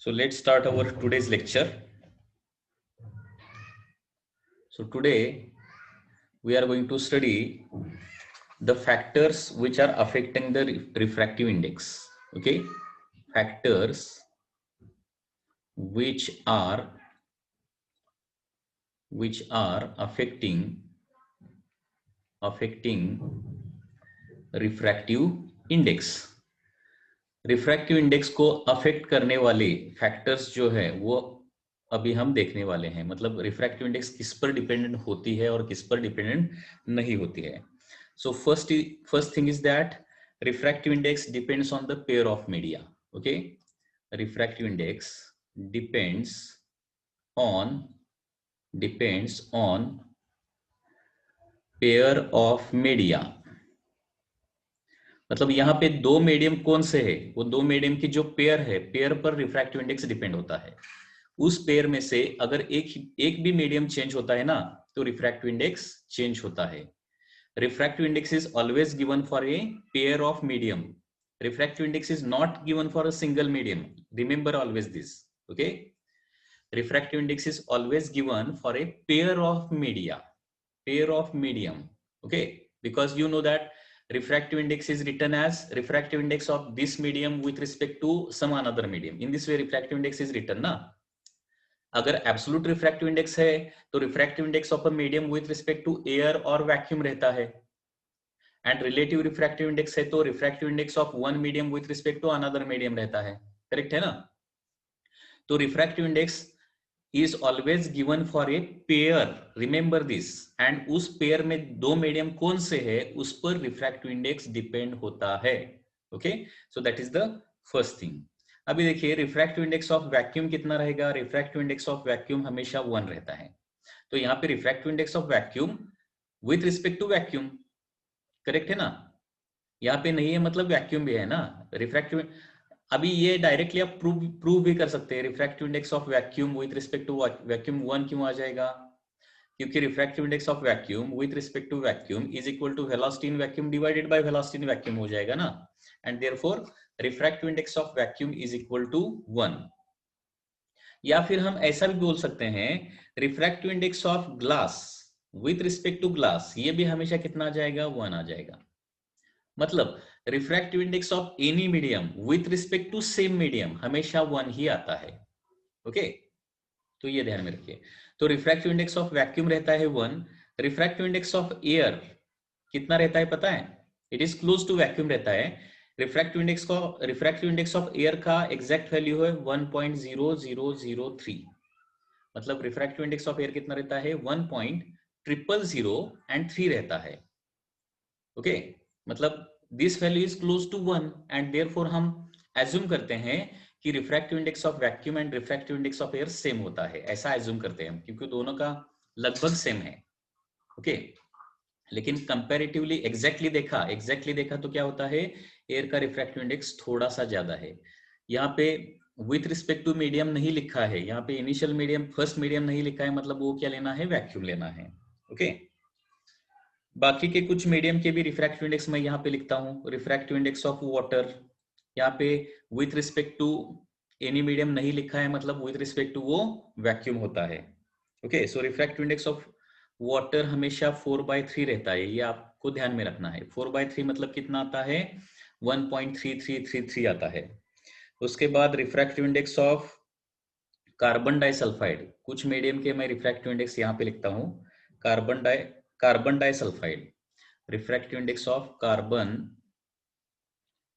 So let's start our today's lecture. So today we are going to study the factors which are affecting the refractive index. Okay, factors which are affecting refractive index. Refractive index को affect करने वाले factors जो है वो अभी हम देखने वाले हैं। मतलब रिफ्रैक्टिव इंडेक्स किस पर डिपेंडेंट होती है और किस पर डिपेंडेंट नहीं होती है। So first thing is that refractive index depends on the pair of media. Okay, refractive index depends on pair of media. मतलब यहाँ पे दो मीडियम कौन से है, वो दो मीडियम की जो पेयर है, पेयर पर रिफ्रैक्टिव इंडेक्स डिपेंड होता है। उस पेयर में से अगर एक भी मीडियम चेंज होता है ना, तो रिफ्रैक्टिव इंडेक्स चेंज होता है। Refractive index is always given for a pair of medium. Refractive index is not given for a single medium. Remember always this. Okay, refractive index is always given for a pair of media, pair of medium. Okay, because you know that refractive index is written as refractive index of this medium with respect to some another medium. In this way refractive index is written ना। अगर absolute refractive index है तो refractive index of a medium with respect to air और vacuum रहता है, and relative refractive index है तो refractive index of one medium with respect to another medium रहता है। करेक्ट है ना? तो refractive index is always given for a pair, remember this, and उस पेयर में दो मीडियम कौन से है उस पर रिफ्रैक्टिव इंडेक्स डिपेंड होता है। Okay, so that is the first thing. अभी देखिए रिफ्रैक्टिव इंडेक्स ऑफ वैक्यूम कितना रहेगा। रिफ्रैक्टिव इंडेक्स ऑफ वैक्यूम हमेशा 1 रहता है। तो यहाँ पे refractive index of vacuum with respect to vacuum, correct है ना? यहाँ पे नहीं है मतलब वैक्यूम भी है ना। रिफ्रैक्टिव अभी ये डायरेक्टली आप प्रूव भी कर सकते हैं। Refractive index of vacuum with respect to vacuum 1 क्यों आ जाएगा? क्योंकि refractive index of vacuum with respect to vacuum is equal to velocity in vacuum divided by velocity in vacuum हो जाएगा ना। And therefore refractive index of vacuum is equal to 1। या फिर हम ऐसा भी बोल सकते हैं refractive index of glass with respect to glass, ये भी हमेशा कितना आ जाएगा? 1 आ जाएगा। मतलब refractive index of any medium with respect to same medium हमेशा 1 ही आता है। ओके, तो ये ध्यान में रखिए। तो रिफ्रैक्टिव इंडेक्स ऑफ वैक्यूम रहता है 1। रिफ्रैक्टिव इंडेक्स ऑफ एयर कितना रहता है पता है? It is close to vacuum रहता है। रिफ्रैक्टिव इंडेक्स ऑफ एयर का एग्जैक्ट वैल्यू है 1.0003। मतलब रिफ्रैक्टिव इंडेक्स ऑफ एयर कितना रहता है? 1.00003 रहता है। ओके, मतलब this value is close to 1 and therefore हम एज्यूम करते हैं कि refractive index of vacuum and refractive index of air same होता है। ऐसा एज्यूम करते हैं क्योंकि दोनों का लगभग सेम है। ओके, लेकिन कंपैरेटिवली एग्जैक्टली देखा तो क्या होता है? एयर का रिफ्रैक्टिव इंडेक्स थोड़ा सा ज्यादा है। यहाँ पे विथ रिस्पेक्ट टू मीडियम नहीं लिखा है, यहाँ पे इनिशियल मीडियम फर्स्ट मीडियम नहीं लिखा है, मतलब वो क्या लेना है? वैक्यूम लेना है। ओके, बाकी के कुछ मीडियम के भी रिफ्रैक्टिव इंडेक्स मैं यहाँ पे लिखता हूँ। रिफ्रैक्टिव इंडेक्स ऑफ वाटर यहाँ पे with respect to any medium नहीं लिखा है, मतलब विथ रिस्पेक्ट टू वो वैक्यूम होता है। Okay, so refractive index of water हमेशा 4/3 रहता है, ये आपको ध्यान में रखना है। 4/3 मतलब कितना आता है? 1.3333 आता है। उसके बाद refractive index of carbon disulphide, कुछ मीडियम के मैं रिफ्रैक्टिव इंडेक्स यहाँ पे लिखता हूँ। Carbon disulphide, refractive index of carbon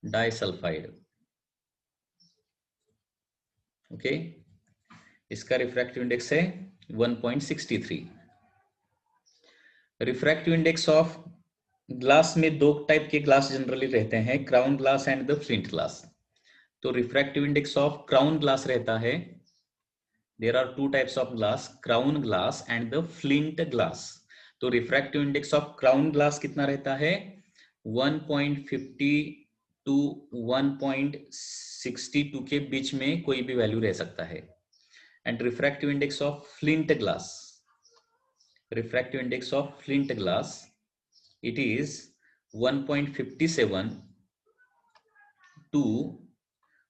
disulphide. Okay, इसका रिफ्रैक्टिव इंडेक्स है 1.63। रिफ्रैक्टिव इंडेक्स ऑफ ग्लास में दो टाइप के ग्लास जनरली रहते हैं, crown glass and the flint glass. तो refractive index of crown glass रहता है, there are two types of glass, crown glass and the flint glass. तो refractive index of crown glass कितना रहता है? 1.50 टू 1.62 के बीच में कोई भी वैल्यू रह सकता है। And refractive index of flint glass, refractive index of flint glass, it is 1.57 to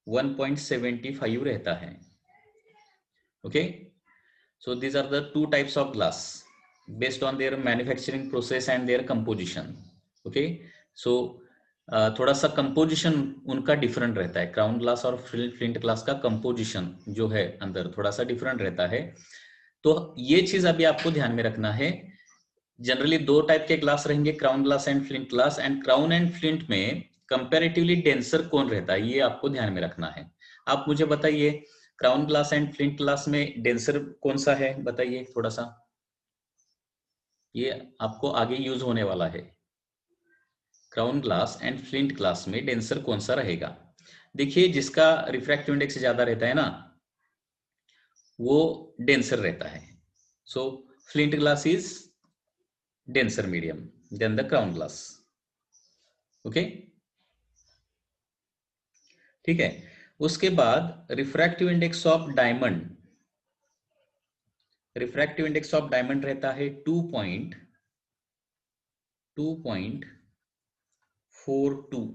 1.75 रहता है। Okay, so these are the two types of glass based on their manufacturing process and their composition. Okay, so थोड़ा सा composition उनका different रहता है। Crown glass और flint glass का composition जो है अंदर थोड़ा सा डिफरेंट रहता है। तो ये चीज अभी आपको ध्यान में रखना है। जनरली दो टाइप के ग्लास रहेंगे, crown glass and flint glass, and crown and flint में कंपैरेटिवली डेंसर कौन रहता है ये आपको ध्यान में रखना है। आप मुझे बताइए, crown glass and flint glass में डेंसर कौन सा है, बताइए थोड़ा सा, ये आपको आगे यूज होने वाला है। Crown glass and flint glass में डेंसर कौन सा रहेगा? देखिए, जिसका रिफ्रैक्टिव इंडेक्स ज्यादा रहता है ना, वो डेंसर रहता है। So flint glass is denser medium than the crown glass. Okay, ठीक है। उसके बाद refractive index of diamond, refractive index of diamond रहता है 2.42।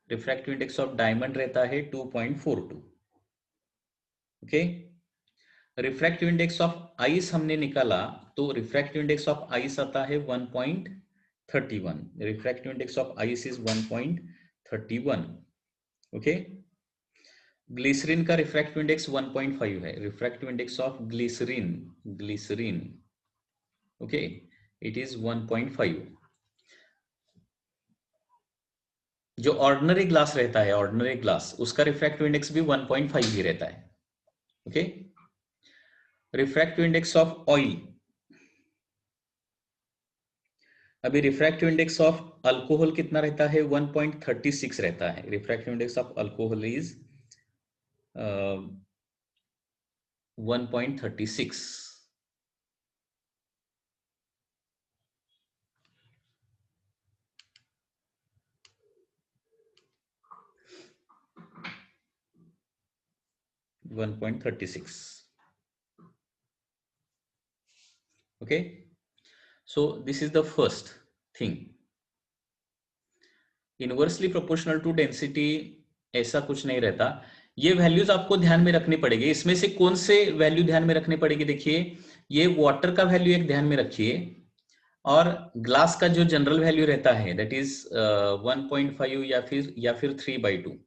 रिफ्रैक्टिव इंडेक्स ऑफ डायमंड रहता है 2.42। Okay, refractive index of ice हमने निकाला, तो रिफ्रैक्टिव इंडेक्स ऑफ आइस आता है 1.31। Refractive index of ice is 1.31। Okay, glycerine का रिफ्रैक्टिव इंडेक्स 1.5 है। Refractive index of glycerine okay, it is 1.5। जो ऑर्डिनरी ग्लास रहता है, ऑर्डिनरी ग्लास, उसका रिफ्रैक्टिव इंडेक्स भी 1.5 ही रहता है। Okay, refractive index of oil, अभी रिफ्रैक्टिव इंडेक्स ऑफ अल्कोहल कितना रहता है? 1.36 रहता है। Refractive index of alcohol is 1.36। okay, so this is the first thing. Inversely proportional to density ऐसा कुछ नहीं रहता। ये वैल्यूज आपको ध्यान में रखनी पड़ेगी। इसमें से कौन से वैल्यू ध्यान में रखनी पड़ेगी? देखिए, ये वाटर का वैल्यू एक ध्यान में रखिए, और ग्लास का जो जनरल वैल्यू रहता है दैट इज 1.5 या फिर 3/2,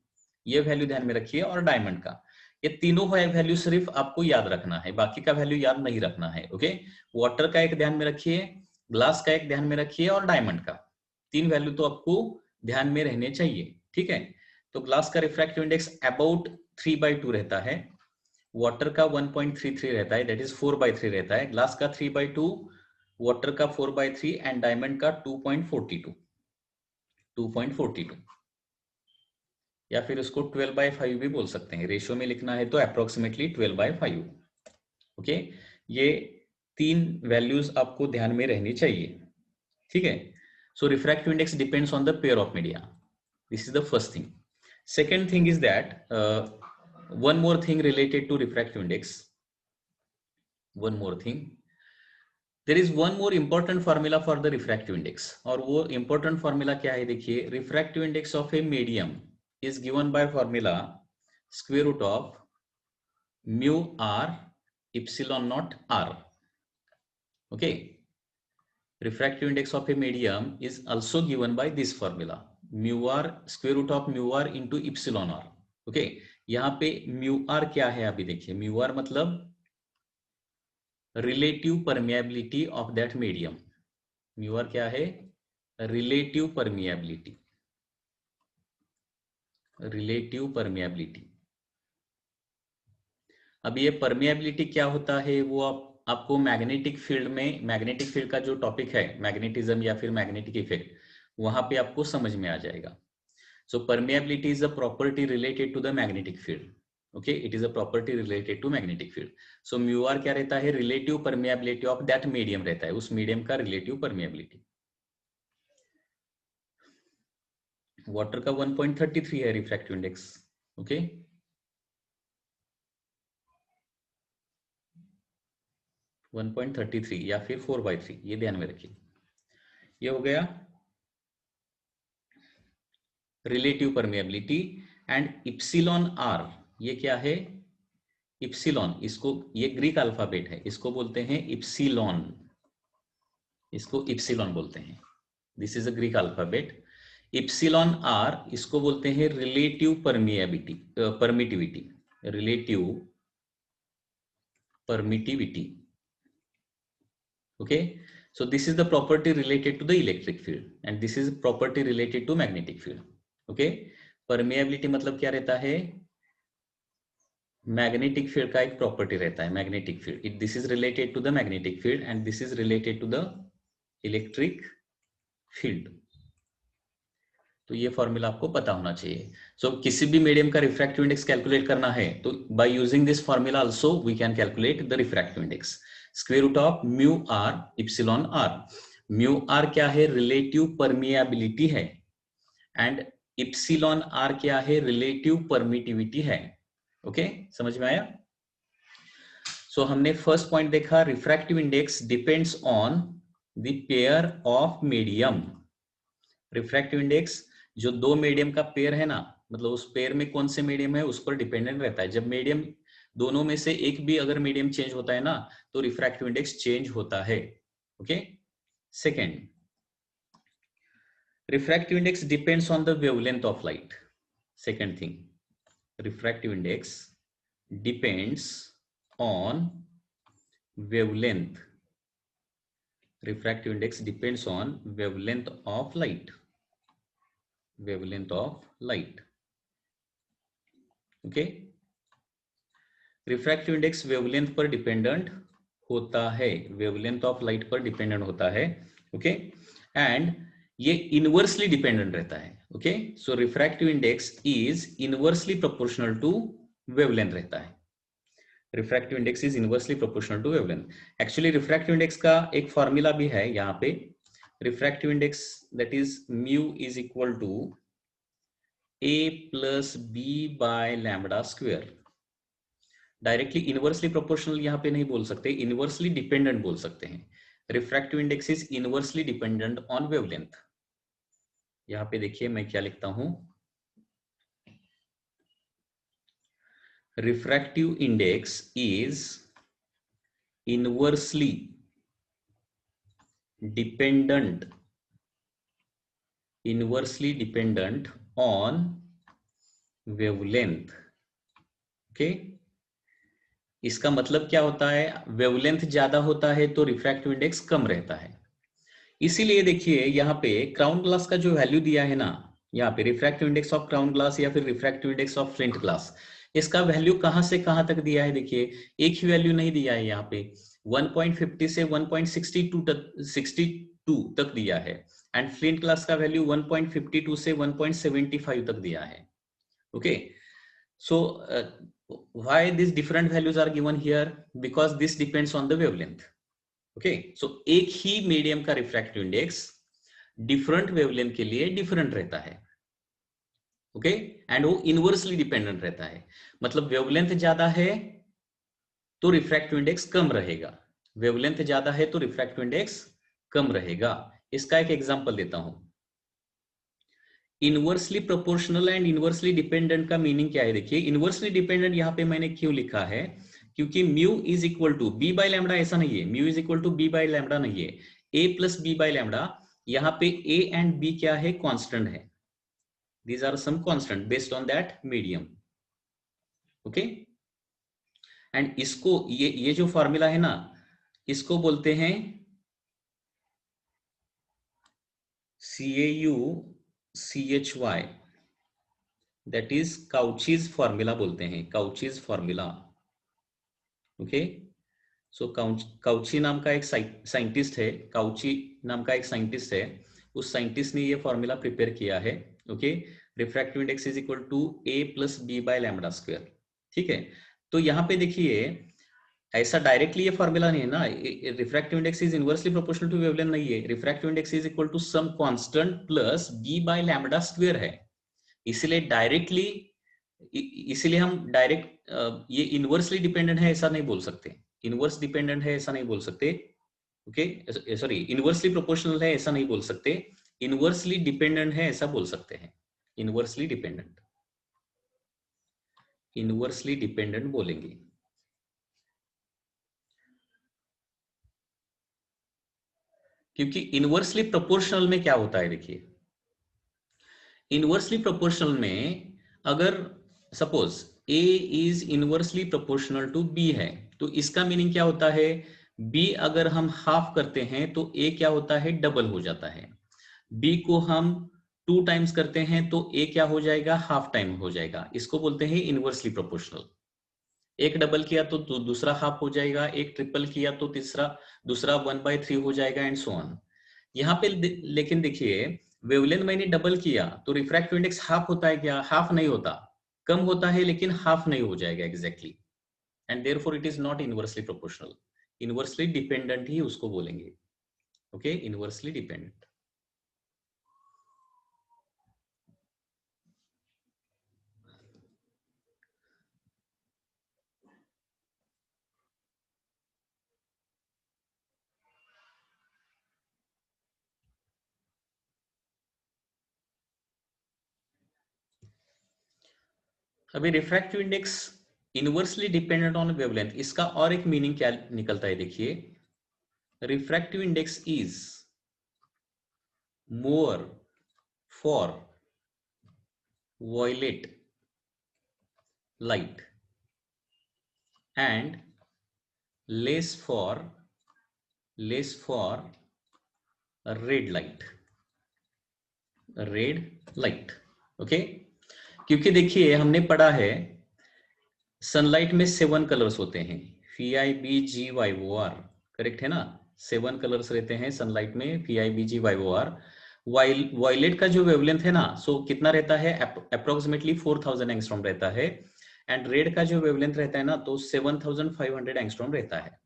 ये वैल्यू ध्यान में रखिए। और डायमंड का, ये तीनों वैल्यू सिर्फ आपको याद रखना है, बाकी का वैल्यू याद नहीं रखना है। ओके, वाटर का एक ध्यान में रखिए, ग्लास का एक ध्यान में रखिए, और डायमंड का। तीन वैल्यू तो आपको ध्यान में रहने चाहिए, ठीक है। तो ग्लास का रिफ्रैक्टिव इंडेक्स अबाउट 3/2 रहता है, वाटर का 1.33 रहता है, दैट इज 4/3 रहता है। ग्लास का 3/2, वाटर का 4/3, एंड डायमंड का 2.42, या फिर उसको 12/5 भी बोल सकते हैं। रेशियो में लिखना है तो अप्रोक्सीमेटली 12/5। ओके, ये तीन वैल्यूज आपको ध्यान में रहनी चाहिए, ठीक है। So refractive index depends on the pair of media, this is the first thing. Second thing is that one more thing related to refractive index, one more thing, there is one more important formula for the refractive index, और वो important formula क्या है? देखिए, refractive index of a medium is given by formula square root of mu r epsilon naught r. Okay, refractive index of a medium is also given by this formula mu r square root of mu r into epsilon r. Okay, यहाँ पे mu r क्या है? अभी देखिए, mu r मतलब relative permeability of that medium. Mu R क्या है? Relative permeability, relative permeability. अब ये परमिएबिलिटी क्या होता है वो आपको मैग्नेटिक फील्ड में, मैग्नेटिक फील्ड का जो टॉपिक है मैग्नेटिज्म या फिर मैग्नेटिक इफेक्ट, वहां पे आपको समझ में आ जाएगा। So permeability is a property related to the magnetic field. Okay, it is a property related to magnetic field. So mu R क्या रहता है? Relative permeability of that medium रहता है, उस मीडियम का रिलेटिव परमिएबिलिटी। वाटर का 1.33 है refractive index. Okay, 1.33 या फिर 4/3, ये ध्यान में रखिए। ये हो गया relative permeability. And epsilon R, ये क्या है? इप्सिलॉन, इसको, ये ग्रीक अल्फाबेट है, इसको बोलते हैं इप्सिलॉन, इसको इप्सिलॉन बोलते हैं। This is a Greek alphabet. Epsilon R, इसको बोलते हैं relative permeability, permittivity, relative permittivity. Okay, so this is the property related to the electric field and this is property related to magnetic field. Okay, permeability मतलब क्या रहता है? Magnetic field का एक property रहता है, magnetic field. This is related to the magnetic field and this is related to the electric field. तो ये फॉर्मूला आपको पता होना चाहिए। सो किसी भी मीडियम का रिफ्रैक्टिव इंडेक्स कैलकुलेट करना है तो by using this formula also we can calculate the refractive index. Square root of mu R epsilon R. Mu R क्या है? रिलेटिव परमिएबिलिटी है एंड इप्सिलॉन आर क्या है? रिलेटिव परमिटिविटी है। ओके, समझ में आया? सो हमने फर्स्ट पॉइंट देखा, refractive index depends on the pair of medium. Refractive index जो दो मीडियम का पेयर है ना, मतलब उस पेयर में कौन से मीडियम है उस पर डिपेंडेंट रहता है। जब मीडियम दोनों में से एक भी अगर मीडियम चेंज होता है ना तो रिफ्रैक्टिव इंडेक्स चेंज होता है। Okay, second, refractive index depends on the wavelength of light. Second thing, refractive index depends on wavelength. Refractive index depends on wavelength of light. Wavelength of light. Okay. Refractive index wavelength पर dependent होता है, wavelength of light पर dependent होता है. Okay. And ये inversely dependent रहता है. Okay. So refractive index is inversely proportional to wavelength रहता है. Refractive index is inversely proportional to wavelength. Actually refractive index का एक फॉर्मूला भी है यहाँ पे, refractive index that is mu is equal to a plus B by lambda square. Directly inversely proportional यहाँ पे नहीं बोल सकते, इनवर्सली डिपेंडेंट बोल सकते हैं। Refractive index is inversely dependent on wavelength. यहाँ पे देखिए मैं क्या लिखता हूं, refractive index is inversely dependent on wavelength. okay, इसका मतलब क्या होता है? वेवलेंथ ज्यादा होता है तो रिफ्रैक्टिव इंडेक्स कम रहता है। इसीलिए देखिए यहाँ पे क्राउन ग्लास का जो वैल्यू दिया है ना, यहाँ पे refractive index of crown glass या फिर refractive index of flint glass, इसका वैल्यू कहां से कहां तक दिया है? देखिए एक ही वैल्यू नहीं दिया है, यहाँ पे 1.50 से 1.62 तक दिया है एंड फ्लिंट ग्लास का वैल्यू 1.52 से 1.75 तक दिया है। Okay, so why this different values are given here? Because this depends on the wavelength. Okay, so एक ही मीडियम का रिफ्रैक्टिव इंडेक्स डिफरेंट वेवलेंथ के लिए डिफरेंट रहता है। ओके, एंड वो इनवर्सली डिपेंडेंट रहता है, मतलब वेवलेंथ ज्यादा है तो रिफ्रैक्टिव इंडेक्स कम रहेगा, वेवलेंथ ज्यादा है तो रिफ्रैक्टिव इंडेक्स कम रहेगा। इसका एक एग्जांपल देता हूं। Inversely proportional and inversely dependent का मीनिंग क्या है? देखिए इनवर्सली डिपेंडेंट यहां पे मैंने क्यों लिखा है, क्योंकि mu is equal to B by lambda ऐसा नहीं है, mu is equal to B by lambda नहीं है, A plus B by lambda. यहां पे ए एंड बी क्या है? कांस्टेंट है। These are some constant based on that medium. Okay, and इसको ये जो फॉर्मूला है ना, इसको बोलते हैं CAUCHY, that is काउचीज फॉर्मूला बोलते हैं, काउचीज फॉर्मूला। ओके, सो काउची नाम का एक साइंटिस्ट है, काउची नाम का एक साइंटिस्ट है, उस साइंटिस्ट ने ये फॉर्मूला प्रिपेयर किया है। Okay, refractive index is equal to a plus B by lambda square. ठीक है, तो यहाँ पे देखिए ऐसा डायरेक्टली ये फॉर्मूला नहीं है ना, refractive index is inversely proportional to wavelength नहीं है, refractive index is equal to some constant plus b by lambda square है। इसलिए डायरेक्टली, इसीलिए हम डायरेक्ट ये इनवर्सली डिपेंडेंट है ऐसा नहीं बोल सकते, इनवर्स डिपेंडेंट है ऐसा नहीं बोल सकते। ओके, सॉरी, इनवर्सली प्रोपोर्शनल है ऐसा नहीं बोल सकते, इनवर्सली डिपेंडेंट है ऐसा बोल सकते हैं, इनवर्सली डिपेंडेंट। इनवर्सली डिपेंडेंट बोलेंगे। क्योंकि इनवर्सली प्रोपोर्शनल में क्या होता है, देखिए इनवर्सली प्रोपोर्शनल में अगर suppose A is inversely proportional to B है, तो इसका मीनिंग क्या होता है, B अगर हम हाफ करते हैं तो A क्या होता है, डबल हो जाता है। B को हम 2 टाइम्स करते हैं तो A क्या हो जाएगा, हाफ टाइम हो जाएगा। इसको बोलते हैं इनवर्सली प्रोपोर्शनल। एक डबल किया तो दूसरा हाफ हो जाएगा, एक ट्रिपल किया तो दूसरा 1/3 हो जाएगा, एंड सो ऑन। यहाँ पे लेकिन देखिए वेवलेंथ मैंने डबल किया तो रिफ्रैक्टिव इंडेक्स हाफ होता है क्या, हाफ नहीं होता, कम होता है लेकिन हाफ नहीं हो जाएगा exactly, and therefore it is not inversely proportional. Inversely dependent ही उसको बोलेंगे। Okay, inversely dependent. अभी refractive index inversely dependent on wavelength, इसका और एक मीनिंग क्या निकलता है, देखिए refractive index is more for violet light and less for red light। Okay, क्योंकि देखिए हमने पढ़ा है सनलाइट में 7 कलर्स होते हैं, VIBGYOR, करेक्ट है ना, 7 कलर्स रहते हैं सनलाइट में, VIBGYOR। वायलेट का जो वेवलेंथ है ना, सो कितना रहता है, अप्रोक्सीमेटली 4000 एंगस्ट्रॉम रहता है, एंड रेड का जो वेवलेंथ रहता है ना, तो 7500 एंगस्ट्रॉम रहता है।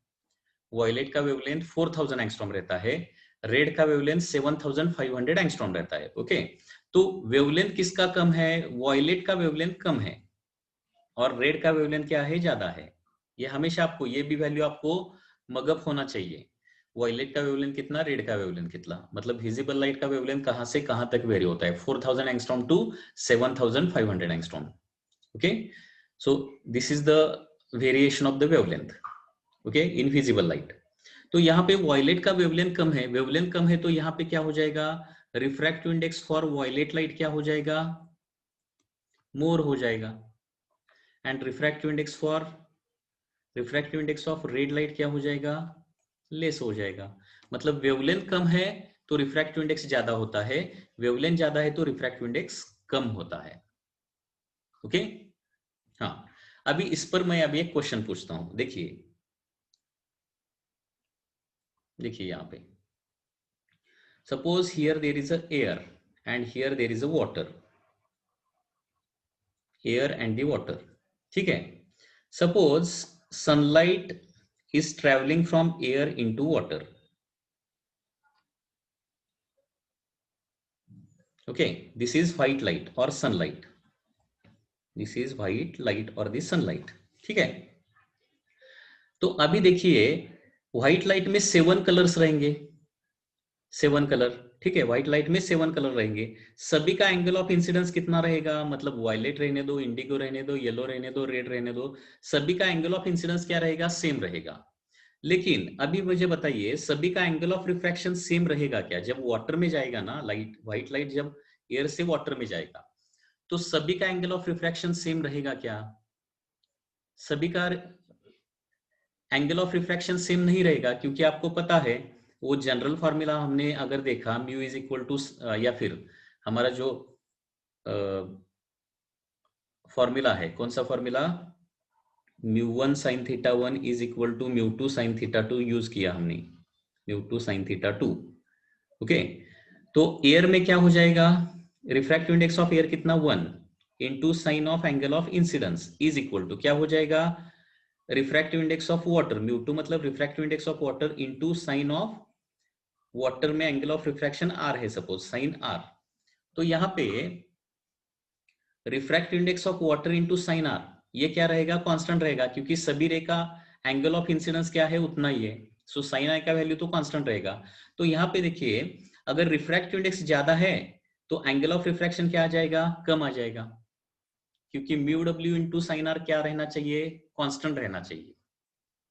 वायलेट का वेवलेंथ 4000 एंगस्ट्रॉम रहता है, रेड का वेवलेंथ 7500 एंगस्ट्रॉम रहता है। ओके, तो वेवलेंथ किसका कम है, वायलेट का वेवलेंथ कम है, और रेड का वेवलेंथ क्या है, ज्यादा है। ये हमेशा आपको ये भी वैल्यू आपको मगअप होना चाहिए, वायलेट का वेवलेंथ कितना, रेड का वेवलेंथ कितना, मतलब विजिबल लाइट का वेवलेंथ कहां से कहां तक वेरी होता है, 4000 angstrom to 7500 angstrom. Okay, so this is the variation of the wavelength, okay, in visible light. तो यहाँ पे वायलेट का वेवलेंथ कम है, वेवलेंथ कम है, तो यहाँ पे क्या हो जाएगा, refractive index for violet light क्या हो जाएगा, मोर हो जाएगा, and refractive index of red light क्या हो जाएगा, लेस हो जाएगा। मतलब वेवलेंथ कम है तो रिफ्रैक्टिव इंडेक्स ज्यादा होता है, वेवलेंथ ज्यादा है तो रिफ्रैक्टिव इंडेक्स कम होता है। ओके, हाँ, अभी इस पर मैं अभी एक क्वेश्चन पूछता हूं, देखिए यहाँ पे suppose here there is a air and here there is a water, air and the water, ठीक है। Suppose sunlight is traveling from air into water, okay, this is white light or sunlight, this is white light or the sunlight, ठीक है। तो अभी देखिए white light में 7 colours रहेंगे, 7 colour, ठीक है, व्हाइट लाइट में 7 कलर रहेंगे, सभी का एंगल ऑफ इंसिडेंस कितना रहेगा, मतलब वायलेट रहने दो, इंडिगो रहने दो, येलो रहने दो, रेड रहने दो, सभी का एंगल ऑफ इंसिडेंस क्या रहेगा, सेम रहेगा। लेकिन अभी मुझे बताइए सभी का एंगल ऑफ रिफ्रैक्शन सेम रहेगा क्या, जब वाटर में जाएगा ना लाइट, व्हाइट लाइट जब एयर से वाटर में जाएगा तो सभी का एंगल ऑफ रिफ्रैक्शन सेम रहेगा क्या, सभी का एंगल ऑफ रिफ्रैक्शन सेम नहीं रहेगा, क्योंकि आपको पता है वो जनरल फॉर्मूला हमने अगर देखा म्यू इज इक्वल टू, या फिर हमारा जो फॉर्मूला है, कौन सा formula, μ1 sin theta 1 is equal to μ2 sin theta 2 use किया हमने, μ2 sin थीटा 2। ओके, तो एयर में क्या हो जाएगा, रिफ्रैक्टिव इंडेक्स ऑफ एयर कितना, 1 into sine of angle of incidence is equal to क्या हो जाएगा, रिफ्रैक्टिव इंडेक्स ऑफ वाटर, μ2 मतलब refractive index of water into sine of water में एंगल ऑफ रिफ्रैक्शन आर है, सपोज साइन आर, तो यहाँ पे refractive index of water into sine R, ये क्या रहेगा, कांस्टेंट रहेगा, क्योंकि सभी रे का एंगल ऑफ इंसिडेंस क्या है, उतना ही है, सो साइन आर का वैल्यू तो कांस्टेंट रहेगा। तो यहाँ पे देखिए अगर रिफ्रैक्टिव इंडेक्स ज्यादा है तो एंगल ऑफ रिफ्रैक्शन क्या आ जाएगा, कम आ जाएगा, क्योंकि mu W into sine R क्या रहना चाहिए, कांस्टेंट रहना चाहिए,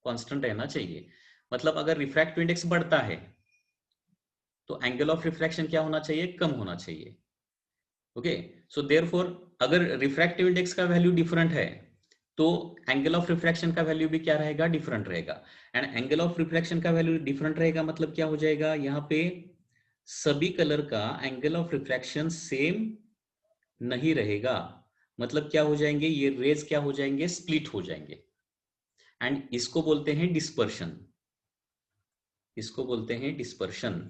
कांस्टेंट रहना चाहिए। मतलब अगर रिफ्रैक्टिव इंडेक्स बढ़ता है तो एंगल ऑफ रिफ्रैक्शन क्या होना चाहिए, कम होना चाहिए। ओके, सो देयरफॉर अगर रिफ्रैक्टिव इंडेक्स का वैल्यू डिफरेंट है तो एंगल ऑफ रिफ्रैक्शन का वैल्यू भी क्या रहेगा, डिफरेंट रहेगा। एंड एंगल ऑफ रिफ्रैक्शन का वैल्यू डिफरेंट रहेगा मतलब क्या हो जाएगा, यहाँ पे सभी कलर का एंगल ऑफ रिफ्रैक्शन सेम नहीं रहेगा। मतलब क्या हो जाएंगे, ये रेज क्या हो जाएंगे, स्प्लिट हो जाएंगे। एंड इसको बोलते हैं डिस्पर्शन, इसको बोलते हैं डिस्पर्शन,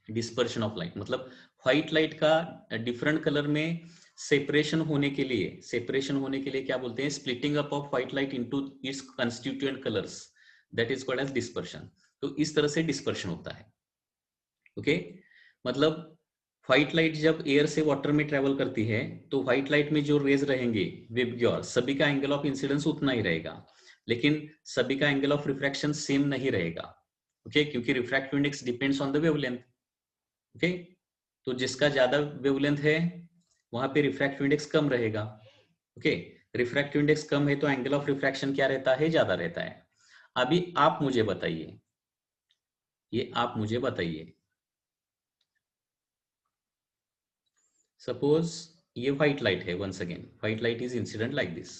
डिस्पर्शन ऑफ लाइट। मतलब व्हाइट लाइट का डिफरेंट कलर में सेपरेशन होने के लिए, सेपरेशन होने के लिए क्या बोलते हैं, splitting up of white light into its constituent colours, that is called as dispersion. तो इस तरह से डिस्पर्शन होता है। ओके, मतलब व्हाइट लाइट जब एयर से वाटर में ट्रेवल करती है तो व्हाइट लाइट में जो रेज रहेंगे वेवग्योर, सभी का एंगल ऑफ इंसिडेंस उतना ही रहेगा, लेकिन सभी का एंगल ऑफ रिफ्रैक्शन सेम नहीं रहेगा। ओके, क्योंकि refractive index depends on the wavelength. Okay, तो जिसका ज्यादा वेवलेंथ है वहां पे रिफ्रैक्टिव इंडेक्स कम रहेगा। ओके, रिफ्रैक्टिव इंडेक्स कम है तो एंगल ऑफ रिफ्रैक्शन क्या रहता है, ज्यादा रहता है। अभी आप मुझे बताइए, ये आप मुझे बताइए, सपोज ये व्हाइट लाइट है, once again white light is incident like this.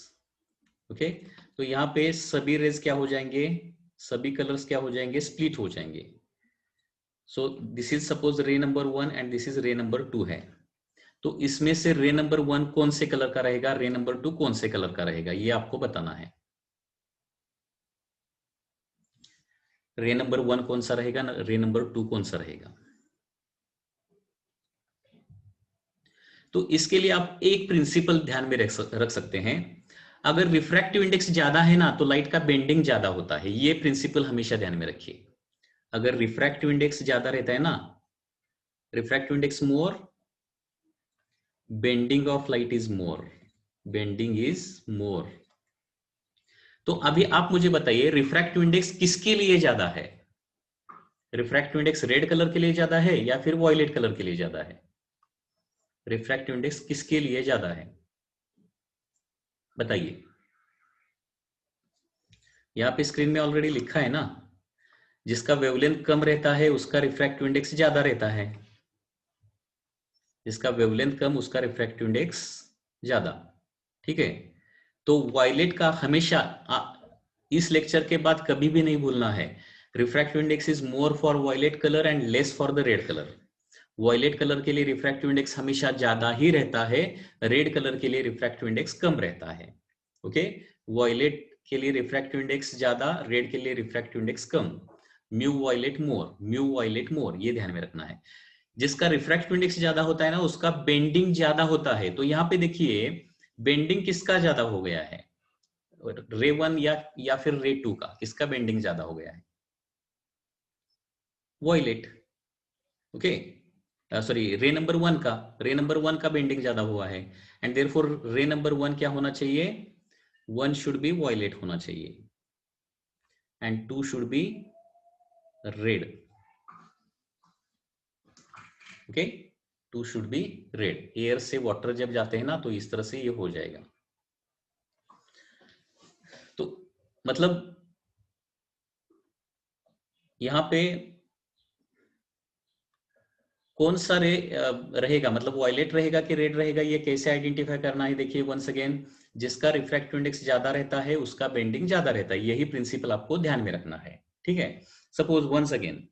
Okay, तो यहाँ पे सभी रेज क्या हो जाएंगे, सभी कलर्स क्या हो जाएंगे, स्प्लिट हो जाएंगे। सो दिस इज सपोज रे नंबर 1 एंड दिस इज रे नंबर 2 है। तो इसमें से रे नंबर 1 कौन से कलर का रहेगा, रे नंबर 2 कौन से कलर का रहेगा, ये आपको बताना है। रे नंबर 1 कौन सा रहेगा, रे नंबर 2 कौन सा रहेगा। तो इसके लिए आप एक प्रिंसिपल ध्यान में रख सकते हैं। अगर रिफ्रैक्टिव इंडेक्स ज्यादा है ना तो लाइट का बेंडिंग ज्यादा होता है, ये प्रिंसिपल हमेशा ध्यान में रखिए। अगर रिफ्रैक्टिव इंडेक्स ज्यादा रहता है ना, refractive index more, bending of light is more, bending is more. तो अभी आप मुझे बताइए रिफ्रैक्टिव इंडेक्स किसके लिए ज्यादा है, रिफ्रैक्टिव इंडेक्स रेड कलर के लिए ज्यादा है या फिर वॉयलेट कलर के लिए ज्यादा है, रिफ्रैक्टिव इंडेक्स किसके लिए ज्यादा है बताइए। यहाँ पे स्क्रीन में ऑलरेडी लिखा है ना, जिसका वेवलेंथ कम रहता है उसका रिफ्रैक्टिव इंडेक्स ज्यादा रहता है, जिसका वेवलेंथ कम उसका रिफ्रैक्टिव इंडेक्स ज्यादा। ठीक है, तो वायलेट का हमेशा इस लेक्चर के बाद कभी भी नहीं भूलना है, refractive index is more for violet colour and less for the red colour. Violet colour के लिए रिफ्रैक्टिव इंडेक्स हमेशा ज्यादा ही रहता है, रेड कलर के लिए रिफ्रैक्टिव इंडेक्स कम रहता है। ओके, वायलेट के लिए रिफ्रैक्टिव इंडेक्स ज्यादा, रेड के लिए रिफ्रैक्टिव इंडेक्स कम, म्यू वायलेट मोर, म्यू वायलेट मोर, ये ध्यान में रखना है। जिसका रिफ्रैक्टिव इंडेक्स ज्यादा होता है ना उसका बेंडिंग ज्यादा होता है। तो यहाँ पे देखिए बेंडिंग किसका ज्यादा हो गया है, रे 1 या फिर रे 2 का, किसका बेंडिंग ज्यादा हो गया है, वॉयलेट। ओके, सॉरी रे नंबर 1 का, रे नंबर 1 का बेंडिंग ज्यादा हुआ है एंड देयरफॉर रे नंबर 1 क्या होना चाहिए, 1 शुड बी वॉयलेट होना चाहिए and 2 should be red. Okay, 2 should be red. Air से वाटर जब जाते हैं ना तो इस तरह से ये हो जाएगा। तो मतलब यहाँ पे कौन सा रे रहेगा, मतलब वॉयलेट रहेगा कि रेड रहेगा, ये कैसे आइडेंटिफाई करना है। देखिए वंस अगेन, जिसका रिफ्रैक्टिव इंडेक्स ज्यादा रहता है उसका बेंडिंग ज्यादा रहता है, यही प्रिंसिपल आपको ध्यान में रखना है। ठीक है, सपोज वंस अगेन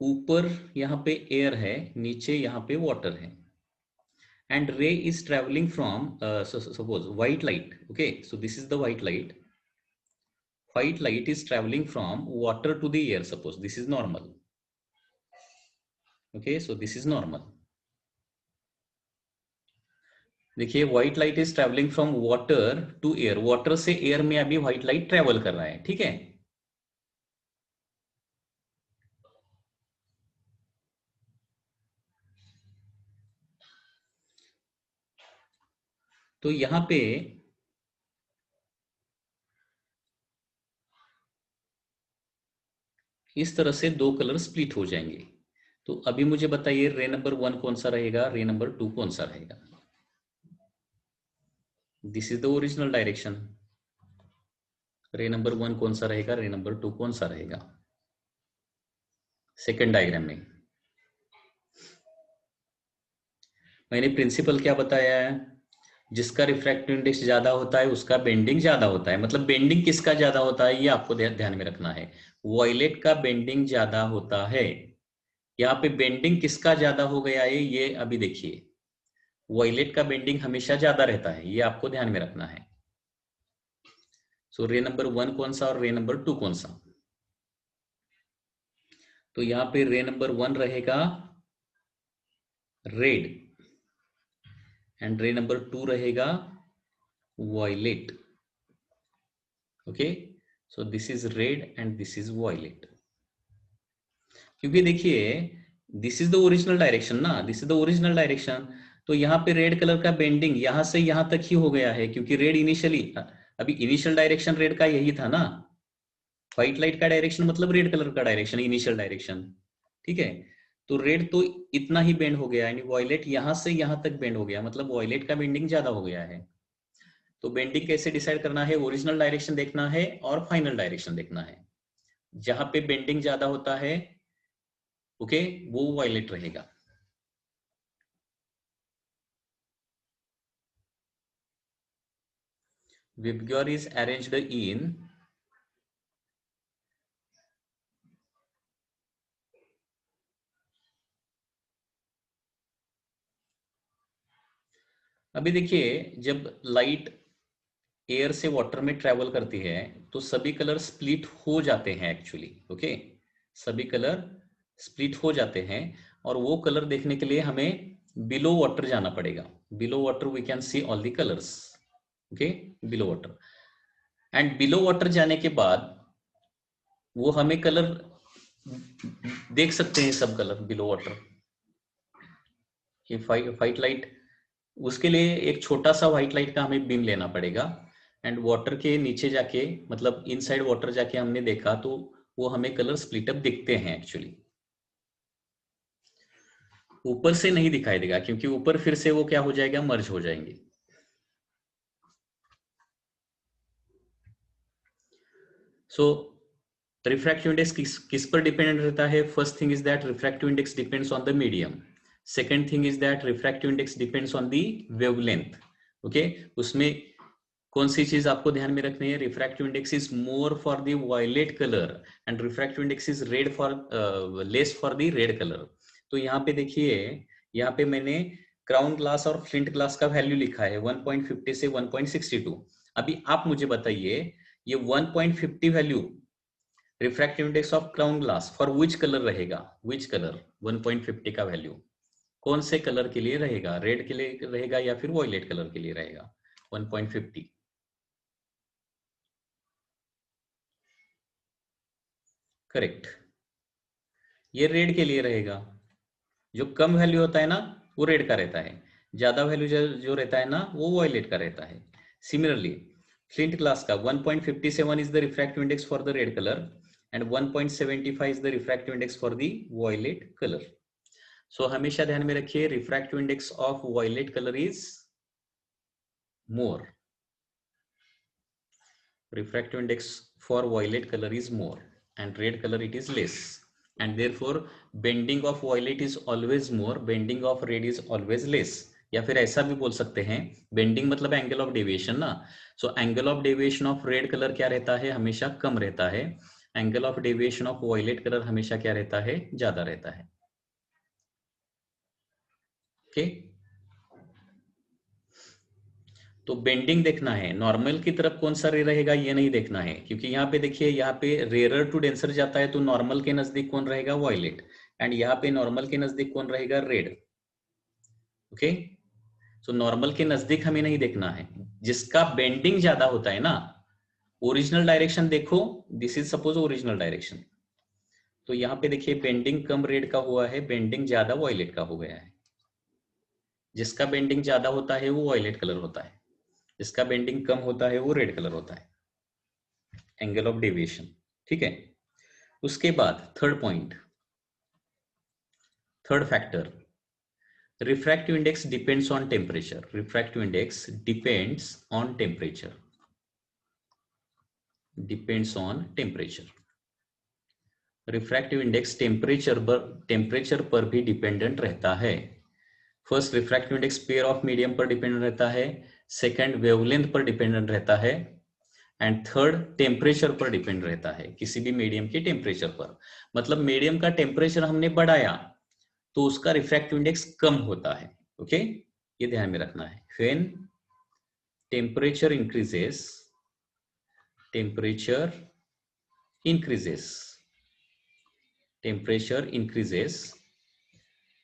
ऊपर यहाँ पे एयर है, नीचे यहाँ पे वाटर है and ray is traveling from so suppose white light, okay, so this is the white light, white light is traveling from water to the air, suppose this is normal, okay, so this is normal। देखिए white light is travelling from water to air, water से air में अभी white light travel कर रहा है। ठीक है, तो यहां पे इस तरह से दो कलर स्प्लिट हो जाएंगे। तो अभी मुझे बताइए रे नंबर 1 कौन सा रहेगा, रे नंबर 2 कौन सा रहेगा? This is the original direction. रे नंबर 1 कौन सा रहेगा, रे नंबर 2 कौन सा रहेगा सेकेंड डायग्राम में? मैंने प्रिंसिपल क्या बताया है? जिसका रिफ्रैक्टिव इंडेक्स ज्यादा होता है उसका बेंडिंग ज्यादा होता है। मतलब बेंडिंग किसका ज्यादा होता है ये आपको ध्यान में रखना है। वॉयलेट का बेंडिंग ज्यादा होता है। यहाँ पे बेंडिंग किसका ज्यादा हो गया है ये अभी देखिए। वॉयलेट का बेंडिंग हमेशा ज्यादा रहता है, ये आपको ध्यान में रखना है। सो रे नंबर 1 कौन सा और रे नंबर 2 कौन सा? तो यहाँ पे रे नंबर 1 रहेगा रेड एंड रे नंबर 2 रहेगा violet. Okay, so this is red and this is violet. क्योंकि देखिए this is the original direction ना, this is the original direction. तो यहाँ पे रेड कलर का बेंडिंग यहां से यहां तक ही हो गया है, क्योंकि रेड इनिशियली अभी इनिशियल डायरेक्शन रेड का यही था ना। व्हाइट लाइट का डायरेक्शन मतलब रेड कलर का डायरेक्शन, इनिशियल डायरेक्शन। ठीक है, तो रेड तो इतना ही बेंड हो गया, यानी वॉयलेट यहां से यहां तक बेंड हो गया, मतलब वॉयलेट का बेंडिंग ज्यादा हो गया है। तो बेंडिंग कैसे डिसाइड करना है? ओरिजिनल डायरेक्शन देखना है और फाइनल डायरेक्शन देखना है। जहां पे बेंडिंग ज्यादा होता है ओके वो वॉयलेट रहेगा। Vibgyor is arranged in अभी देखिए जब लाइट एयर से वाटर में ट्रेवल करती है तो सभी कलर स्प्लिट हो जाते हैं एक्चुअली। ओके, सभी कलर स्प्लिट हो जाते हैं और वो कलर देखने के लिए हमें बिलो वाटर जाना पड़ेगा। Below water we can see all the colours. Okay, below water and below water जाने के बाद वो हमें कलर देख सकते हैं, सब कलर बिलो वाटर। ये व्हाइट लाइट, उसके लिए एक छोटा सा व्हाइट लाइट का हमें बीम लेना पड़ेगा एंड वाटर के नीचे जाके मतलब इनसाइड वाटर जाके हमने देखा तो वो हमें कलर स्प्लिटअप दिखते हैं एक्चुअली। ऊपर से नहीं दिखाई देगा क्योंकि ऊपर फिर से वो क्या हो जाएगा, मर्ज हो जाएंगे। सो रिफ्रैक्टिव इंडेक्स किस पर डिपेंडेंट रहता है? First thing is that refractive index depends on the medium. Second thing is that refractive index depends on the wavelength. Okay, उसमें कौन सी चीज आपको ध्यान में रखनी है? Refractive index is more for the violet colour and refractive index is red for less for the red colour. तो यहाँ पे देखिए, यहाँ पे मैंने क्राउन ग्लास और फ्लिंट ग्लास का वैल्यू लिखा है 1.50 से 1.62। अभी आप मुझे बताइए ये 1.50 value refractive index of crown glass for which colour रहेगा? विच कलर 1.50 का वैल्यू कौन से कलर के लिए रहेगा? रेड के लिए रहेगा या फिर वॉयलेट कलर के लिए रहेगा 1.50? करेक्ट, ये रेड के लिए रहेगा। जो कम वैल्यू होता है ना वो रेड का रहता है, ज्यादा वैल्यू जो रहता है ना वो वॉयलेट का रहता है। सिमिलरली फ्लिंट ग्लास का 1.57 is the refractive index for the red colour and 1.75 is the refractive index for the violet colour. So हमेशा ध्यान में रखिए refractive index of violet colour is more. Refractive index for violet color is more and red color it is less, and therefore bending of violet is always more, bending of red is always less। या फिर ऐसा भी बोल सकते हैं, bending मतलब angle of deviation ना। So angle of deviation of red colour क्या रहता है? हमेशा कम रहता है। Angle of deviation of violet colour हमेशा क्या रहता है? ज्यादा रहता है। ओके, तो बेंडिंग देखना है, नॉर्मल की तरफ कौन सा रे रहेगा ये नहीं देखना है, क्योंकि यहाँ पे देखिए यहाँ पे रेयर टू डेंसर जाता है तो नॉर्मल के नजदीक कौन रहेगा? वॉयलेट। एंड यहाँ पे नॉर्मल के नजदीक कौन रहेगा? रेड। ओके, सो नॉर्मल के नजदीक हमें नहीं देखना है, जिसका बेंडिंग ज्यादा होता है ना। ओरिजिनल डायरेक्शन देखो, this is suppose original direction, तो यहाँ पे देखिए बेंडिंग कम रेड का हुआ है, बेंडिंग ज्यादा वॉयलेट का हो गया है। जिसका बेंडिंग ज्यादा होता है वो वॉयलेट कलर होता है, जिसका बेंडिंग कम होता है वो रेड कलर होता है, एंगल ऑफ डेविएशन। ठीक है, उसके बाद third point, third factor, refractive index depends on temperature. Refractive index depends on temperature. Depends on temperature. Refractive index temperature पर भी डिपेंडेंट रहता है. First, refractive index pair of medium पर डिपेंडेंट रहता है. सेकंड, वेवलेंथ पर डिपेंडेंट रहता है. एंड थर्ड, टेम्परेचर पर डिपेंड रहता है, किसी भी मीडियम के टेम्परेचर पर. मतलब मीडियम का टेम्परेचर हमने बढ़ाया तो उसका रिफ्रैक्टिव इंडेक्स कम होता है. ओके, ये ध्यान में रखना है. When temperature increases, temperature increases,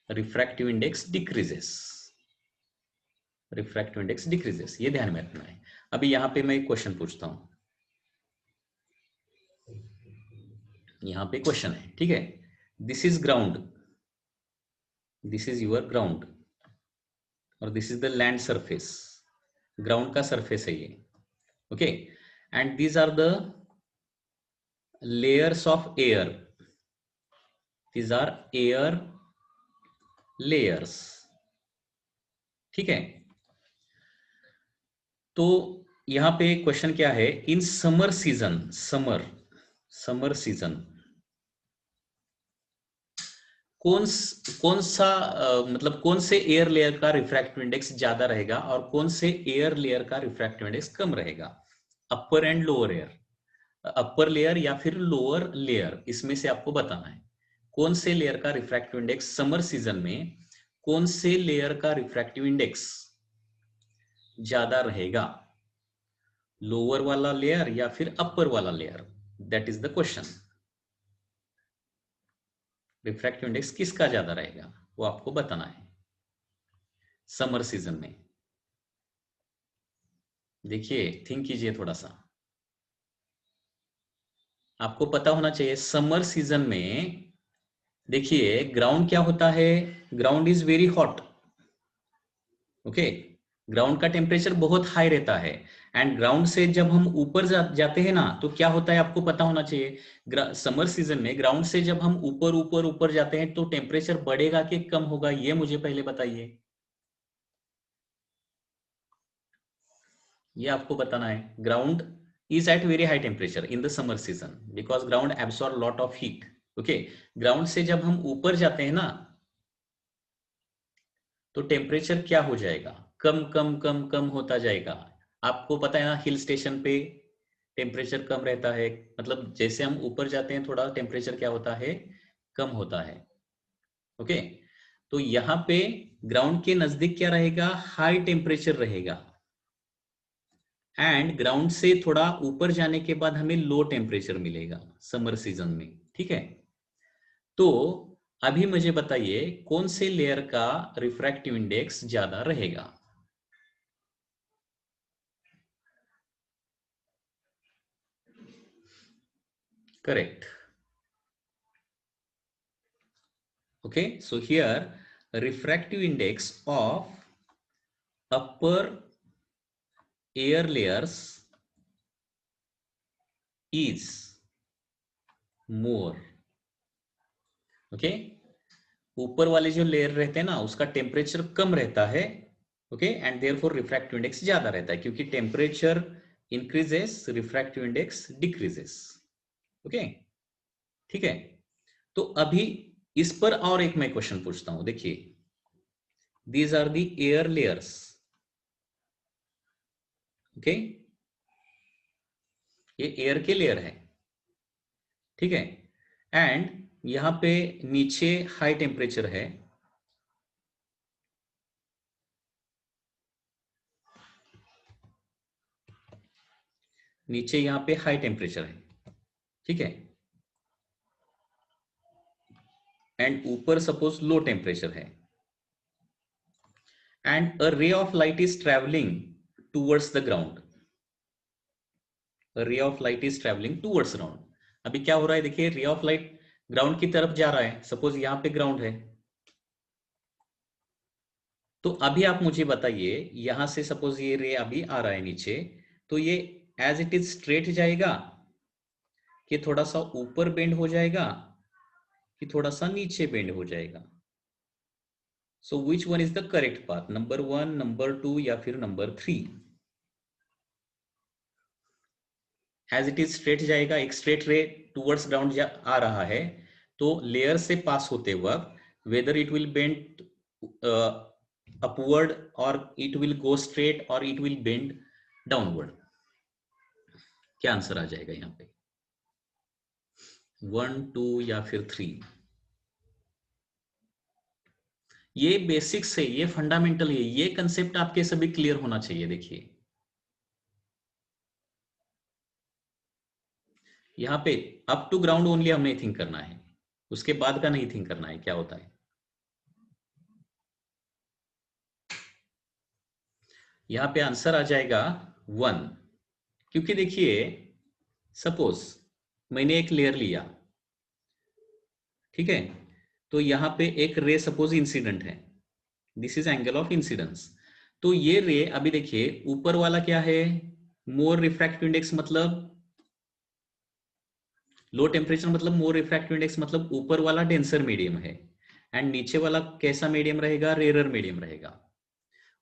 refractive index decreases. ये ध्यान में रखना है. अभी यहां पे मैं एक क्वेश्चन पूछता हूं. यहां पे क्वेश्चन है, ठीक है. This is ground, this is your ground और this is the land surface. Ground का सरफेस है ये. Okay, and these are the layers of air. These are air layers. ठीक है. तो यहां पे क्वेश्चन क्या है, in summer season, summer season कौन सा मतलब कौन से एयर लेयर का रिफ्रैक्टिव इंडेक्स ज्यादा रहेगा और कौन से एयर लेयर का रिफ्रैक्टिव इंडेक्स कम रहेगा. Upper and lower air, upper layer या फिर लोअर लेयर, इसमें से आपको बताना है कौन से लेयर का रिफ्रैक्टिव इंडेक्स समर सीजन में, कौन से लेयर का रिफ्रैक्टिव इंडेक्स ज्यादा रहेगा, लोअर वाला लेयर या फिर अपर वाला layer. That is the question. Refractive index किसका ज्यादा रहेगा वो आपको बताना है समर सीजन में. देखिए, थिंक कीजिए थोड़ा सा. आपको पता होना चाहिए समर सीजन में. देखिए, ग्राउंड क्या होता है, ground is very hot. Okay, ground का टेम्परेचर बहुत हाई रहता है. एंड ग्राउंड से जब हम ऊपर जाते हैं ना तो क्या होता है आपको पता होना चाहिए. समर सीजन में ग्राउंड से जब हम ऊपर ऊपर ऊपर जाते हैं तो टेम्परेचर बढ़ेगा कि कम होगा, ये मुझे पहले बताइए. ये आपको बताना है. Ground is at very high temperature in the summer season because ground absorb lot of heat. Okay, ground से जब हम ऊपर जाते हैं ना तो टेम्परेचर क्या हो जाएगा, कम कम कम कम होता जाएगा. आपको पता है ना, हिल स्टेशन पे टेम्परेचर कम रहता है. मतलब जैसे हम ऊपर जाते हैं थोड़ा टेम्परेचर क्या होता है, कम होता है. ओके, तो यहाँ पे ग्राउंड के नजदीक क्या रहेगा, हाई टेम्परेचर रहेगा. एंड ग्राउंड से थोड़ा ऊपर जाने के बाद हमें लो टेम्परेचर मिलेगा समर सीजन में. ठीक है, तो अभी मुझे बताइए कौन से लेयर का रिफ्रैक्टिव इंडेक्स ज्यादा रहेगा. Correct. Okay, so here refractive index of upper air layers is more. Okay, ऊपर वाले जो लेयर रहते हैं ना उसका टेम्परेचर कम रहता है. Okay, and therefore refractive index ज्यादा रहता है क्योंकि temperature increases, refractive index decreases. Okay, ठीक है. तो अभी इस पर और एक मैं क्वेश्चन पूछता हूं. देखिए, these are the air layers. Okay, ये एयर के लेयर है. ठीक है, एंड यहां पे नीचे हाई टेम्परेचर है. नीचे यहां पे हाई टेम्परेचर है. ठीक है, एंड ऊपर सपोज लो टेम्परेचर है. And a ray of light is travelling towards the ground. रे of light is travelling towards ground. अभी क्या हो रहा है, देखिए, रे ऑफ लाइट ग्राउंड की तरफ जा रहा है. सपोज यहां पे ग्राउंड है, तो अभी आप मुझे बताइए यहां से सपोज ये रे अभी आ रहा है नीचे, तो ये एज इट इज स्ट्रेट जाएगा कि थोड़ा सा ऊपर बेंड हो जाएगा कि थोड़ा सा नीचे बेंड हो जाएगा. So which one is the correct path, number 1, number 2 या फिर number 3? As it is straight जाएगा, एक स्ट्रेट रे टूवर्ड्स ग्राउंड आ रहा है, तो लेयर से पास होते वक्त whether it will bend upward और इट विल गो स्ट्रेट और इट विल बेंड डाउनवर्ड? क्या आंसर आ जाएगा यहाँ पे, 1, 2 या फिर 3? ये बेसिक्स है, ये फंडामेंटल है, ये कंसेप्ट आपके सभी क्लियर होना चाहिए। देखिए यहाँ पे अप टू ग्राउंड ओनली हमें थिंक करना है, उसके बाद का नहीं थिंक करना है क्या होता है। यहाँ पे आंसर आ जाएगा 1, क्योंकि देखिए सपोज मैंने एक लेयर लिया, ठीक है, तो यहाँ पे एक रे सपोज इंसिडेंट है, this is angle of incidence. तो ये रे अभी देखिए ऊपर वाला क्या है, मोर रिफ्रैक्टिव इंडेक्स मतलब लो टेम्परेचर मतलब मोर रिफ्रैक्टिव इंडेक्स मतलब ऊपर वाला डेंसर मीडियम है, एंड नीचे वाला कैसा मीडियम रहेगा, रेरर मीडियम रहेगा।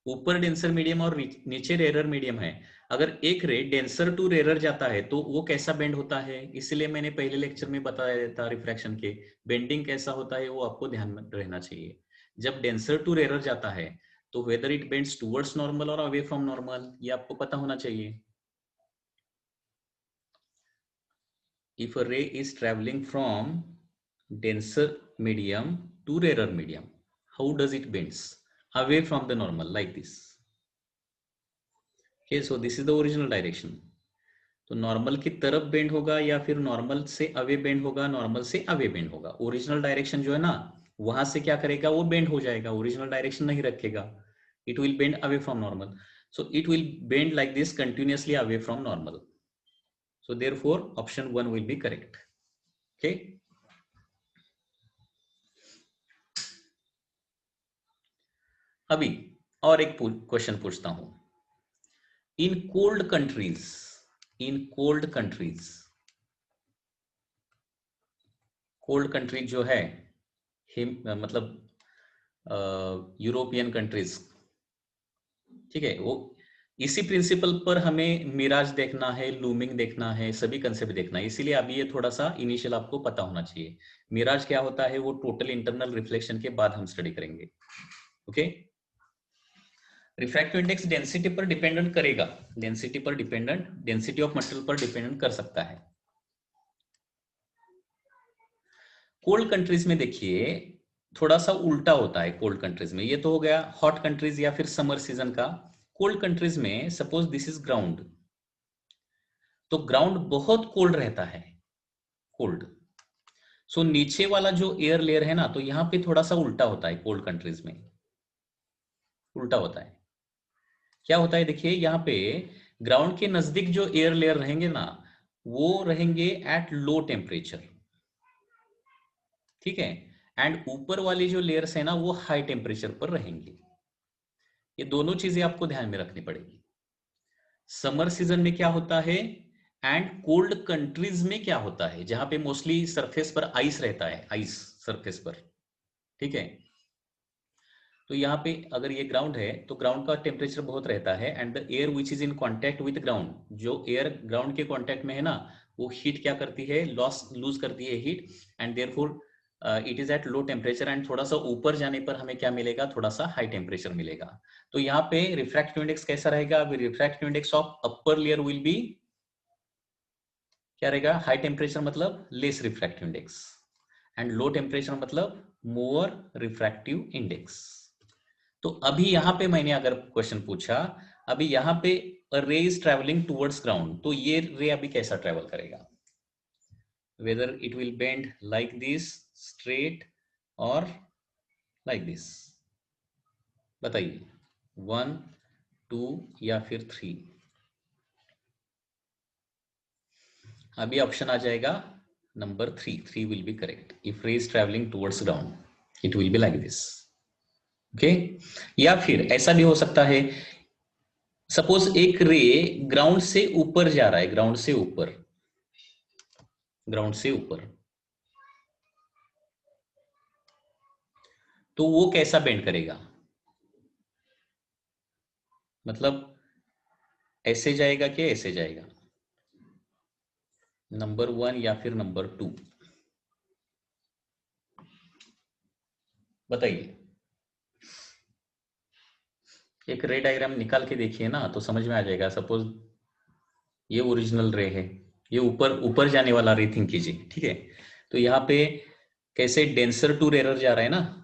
ऊपर डेंसर मीडियम और नीचे रेरर मीडियम है। अगर एक रे डेंसर टू रेरर जाता है तो वो कैसा बेंड होता है, इसलिए मैंने पहले लेक्चर में बताया था रिफ्रैक्शन के बेंडिंग कैसा होता है, वो आपको ध्यान में रहना चाहिए। जब डेंसर टू रेरर जाता है तो whether it bends towards normal और अवे फ्रॉम नॉर्मल, ये आपको पता होना चाहिए। If a ray is traveling from denser medium to rarer medium, how does it bends? Away from the normal, like this. Okay, so this is the original direction. तो normal की तरफ bend होगा या फिर नॉर्मल से away bend होगा, normal से away bend होगा। ओरिजिनल डायरेक्शन जो है ना, वहां से क्या करेगा, वो बेंड हो जाएगा, ओरिजिनल डायरेक्शन नहीं रखेगा, it will bend away from normal. So it will bend like this continuously away from normal. So therefore option 1 will be correct. Okay, अभी और एक क्वेश्चन पूछता हूं। In cold countries, in cold countries, cold countries जो है मतलब European countries, ठीक है, वो इसी प्रिंसिपल पर हमें मिराज देखना है, लूमिंग देखना है, सभी कंसेप्ट देखना है, इसीलिए अभी ये थोड़ा सा इनिशियल आपको पता होना चाहिए। मिराज क्या होता है वो टोटल इंटरनल रिफ्लेक्शन के बाद हम स्टडी करेंगे। ओके, रिफ्रैक्टिव इंडेक्स डेंसिटी पर डिपेंडेंट करेगा, डेंसिटी पर डिपेंडेंट, डेंसिटी ऑफ मटेरियल पर डिपेंडेंट कर सकता है। कोल्ड कंट्रीज में देखिए थोड़ा सा उल्टा होता है। कोल्ड कंट्रीज में, ये तो हो गया हॉट कंट्रीज या फिर समर सीजन का। कोल्ड कंट्रीज में सपोज दिस इज ग्राउंड, तो ग्राउंड बहुत कोल्ड रहता है, कोल्ड। सो नीचे वाला जो एयर लेयर है ना, तो यहाँ पे थोड़ा सा उल्टा होता है, कोल्ड कंट्रीज में उल्टा होता है। क्या होता है देखिए, यहाँ पे ग्राउंड के नजदीक जो एयर लेयर रहेंगे ना, वो रहेंगे एट लो टेम्परेचर, ठीक है, एंड ऊपर वाली जो लेयर्स है ना वो हाई टेम्परेचर पर रहेंगे। ये दोनों चीजें आपको ध्यान में रखनी पड़ेगी। समर सीजन में क्या होता है एंड कोल्ड कंट्रीज में क्या होता है, जहां पे मोस्टली सरफेस पर आइस रहता है, आइस सरफेस पर, ठीक है। तो यहाँ पे अगर ये ग्राउंड है तो ग्राउंड का टेम्परेचर बहुत रहता है, and the air which is in contact with ground, जो एयर ग्राउंड के कांटेक्ट में है ना, वो हीट क्या करती है, लूज करती है heat, and therefore it is at low temperature, and थोड़ा सा ऊपर जाने पर हमें क्या मिलेगा, थोड़ा सा हाई टेम्परेचर मिलेगा। तो यहाँ पे रिफ्रैक्टिव इंडेक्स कैसा रहेगा, refractive index of upper layer will be क्या रहेगा, हाई टेम्परेचर मतलब less refractive index, and low temperature मतलब मोर रिफ्रैक्टिव इंडेक्स। तो अभी यहां पे मैंने अगर क्वेश्चन पूछा, अभी यहां पे रे इज ट्रेवलिंग टुवर्ड्स ग्राउंड, तो ये रे अभी कैसा ट्रेवल करेगा, whether it will bend like this straight और लाइक दिस, बताइए 1, 2 या फिर 3? अभी ऑप्शन आ जाएगा number 3 will be correct. If ray is travelling towards ground it will be like this. Okay, या फिर ऐसा भी हो सकता है, सपोज एक रे ग्राउंड से ऊपर जा रहा है, ग्राउंड से ऊपर, ग्राउंड से ऊपर, तो वो कैसा बेंड करेगा, मतलब ऐसे जाएगा कि ऐसे जाएगा, नंबर 1 या फिर नंबर 2, बताइए। एक रे डायग्राम निकाल के देखिए ना तो समझ में आ जाएगा। सपोज ये ओरिजिनल रे है, ये ऊपर ऊपर जाने वाला रे थिंक कीजिए, ठीक है। तो यहाँ पे कैसे डेंसर टू रेरर जा रहा है ना,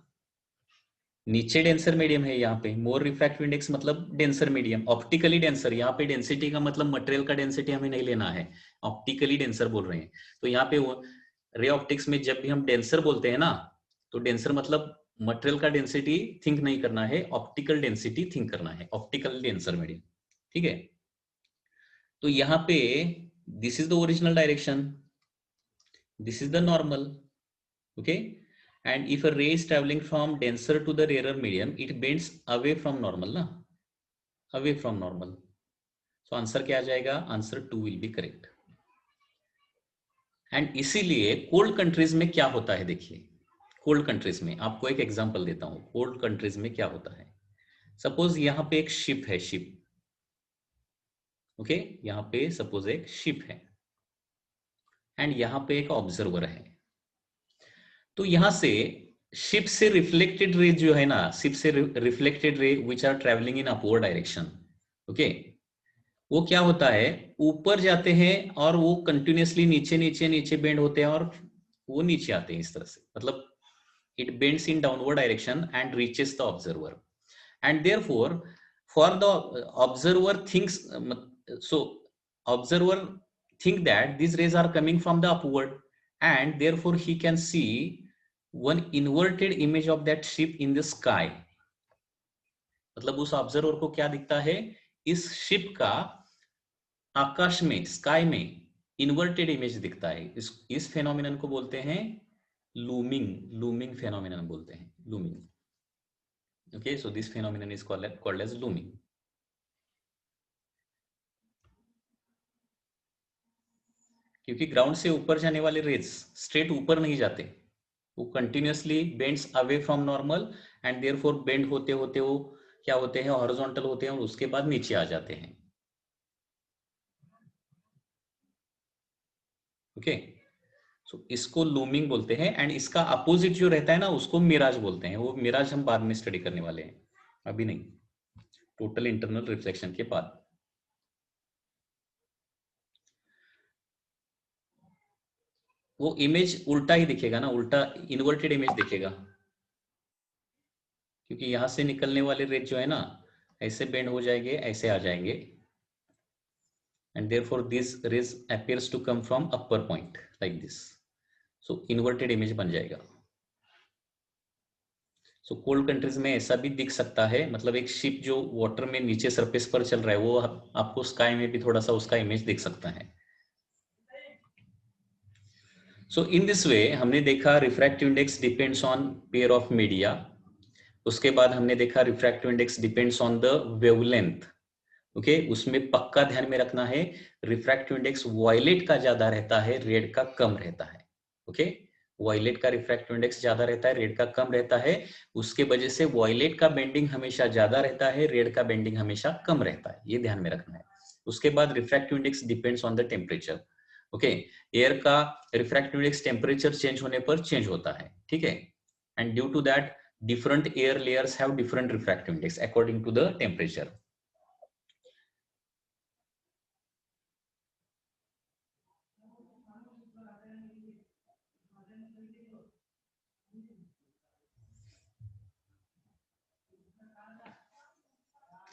नीचे डेंसर मीडियम है, यहाँ पे मोर रिफ्रैक्टिव इंडेक्स मतलब डेंसर मीडियम, ऑप्टिकली डेंसर। यहाँ पे डेंसिटी का मतलब मटेरियल का डेंसिटी हमें नहीं लेना है, ऑप्टिकली डेंसर बोल रहे हैं। तो यहाँ पे रे ऑप्टिक्स में जब भी हम डेंसर बोलते हैं ना, तो डेंसर मतलब मटेरियल का डेंसिटी थिंक नहीं करना है, ऑप्टिकल डेंसिटी थिंक करना है, ऑप्टिकल डेंसर मीडियम, ठीक है। तो यहाँ पे this is the original direction, this is the normal, okay, and if a ray is traveling from denser to the rarer medium, it bends away from normal na, away from normal. So answer क्या आ जाएगा, answer 2 will be correct. And इसीलिए cold countries में क्या होता है, देखिए cold countries में आपको एक एग्जांपल देता हूं, कोल्ड कंट्रीज में क्या होता है। सपोज यहाँ पे एक शिप है, शिप, ओके, यहाँ पे सपोज एक शिप है एंड यहाँ पे एक ऑब्जर्वर है। तो यहां से शिप से रिफ्लेक्टेड रे जो है ना, शिप से reflected ray which are travelling in upward direction, okay, वो क्या होता है, ऊपर जाते हैं और वो कंटिन्यूअसली नीचे नीचे नीचे बेंड होते हैं और वो नीचे आते हैं इस तरह से, मतलब it bends in downward direction and reaches the observer, and therefore for the observer thinks, so observer think that these rays are coming from the upward, and therefore he can see one inverted image of that ship in the sky. मतलब उस observer को क्या दिखता है, इस ship का आकाश में, sky में इन्वर्टेड इमेज दिखता है। इस फेनोमेनन को बोलते हैं लूमिंग, लूमिंग फेनोमेनन बोलते हैं, looming. Okay, so this phenomenon is called as looming. क्योंकि ग्राउंड से ऊपर जाने वाले रेज स्ट्रेट ऊपर नहीं जाते, वो continuously bends away from normal, and therefore bend होते होते वो क्या होते हैं, हॉरिजॉन्टल होते हैं और उसके बाद नीचे आ जाते हैं। ओके, सो इसको लूमिंग बोलते हैं, एंड इसका अपोजिट जो रहता है ना उसको मिराज बोलते हैं। वो मिराज हम बाद में स्टडी करने वाले हैं, अभी नहीं, टोटल इंटरनल रिफ्लेक्शन के बाद। वो इमेज उल्टा ही दिखेगा ना, उल्टा इन्वर्टेड इमेज दिखेगा, क्योंकि यहां से निकलने वाले रेज जो है ना ऐसे बेंड हो जाएंगे, ऐसे आ जाएंगे, and therefore this rays appears to come from upper point like this, so inverted image बन जाएगा। सो कोल्ड कंट्रीज में ऐसा भी दिख सकता है, मतलब एक शिप जो वाटर में नीचे सरफेस पर चल रहा है वो आपको स्काई में भी थोड़ा सा उसका इमेज दिख सकता है। सो इन दिस वे हमने देखा refractive index depends on pair of media, उसके बाद हमने देखा refractive index depends on the wavelength. Okay, उसमें पक्का ध्यान में रखना है रिफ्रैक्टिव इंडेक्स वायलेट का ज्यादा रहता है, रेड का कम रहता है। ओके, वायलेट का रिफ्रैक्टिव इंडेक्स ज्यादा रहता है, रेड का कम रहता है, उसके वजह से वायलेट का बेंडिंग हमेशा ज्यादा रहता है, रेड का बेंडिंग हमेशा कम रहता है, ये ध्यान में रखना है। उसके बाद refractive index depends on the temperature. Okay, air का रिफ्रैक्टिव इंडेक्स टेम्परेचर चेंज होने पर चेंज होता है, ठीक है, and due to that different air layers have different refractive index according to the temperature.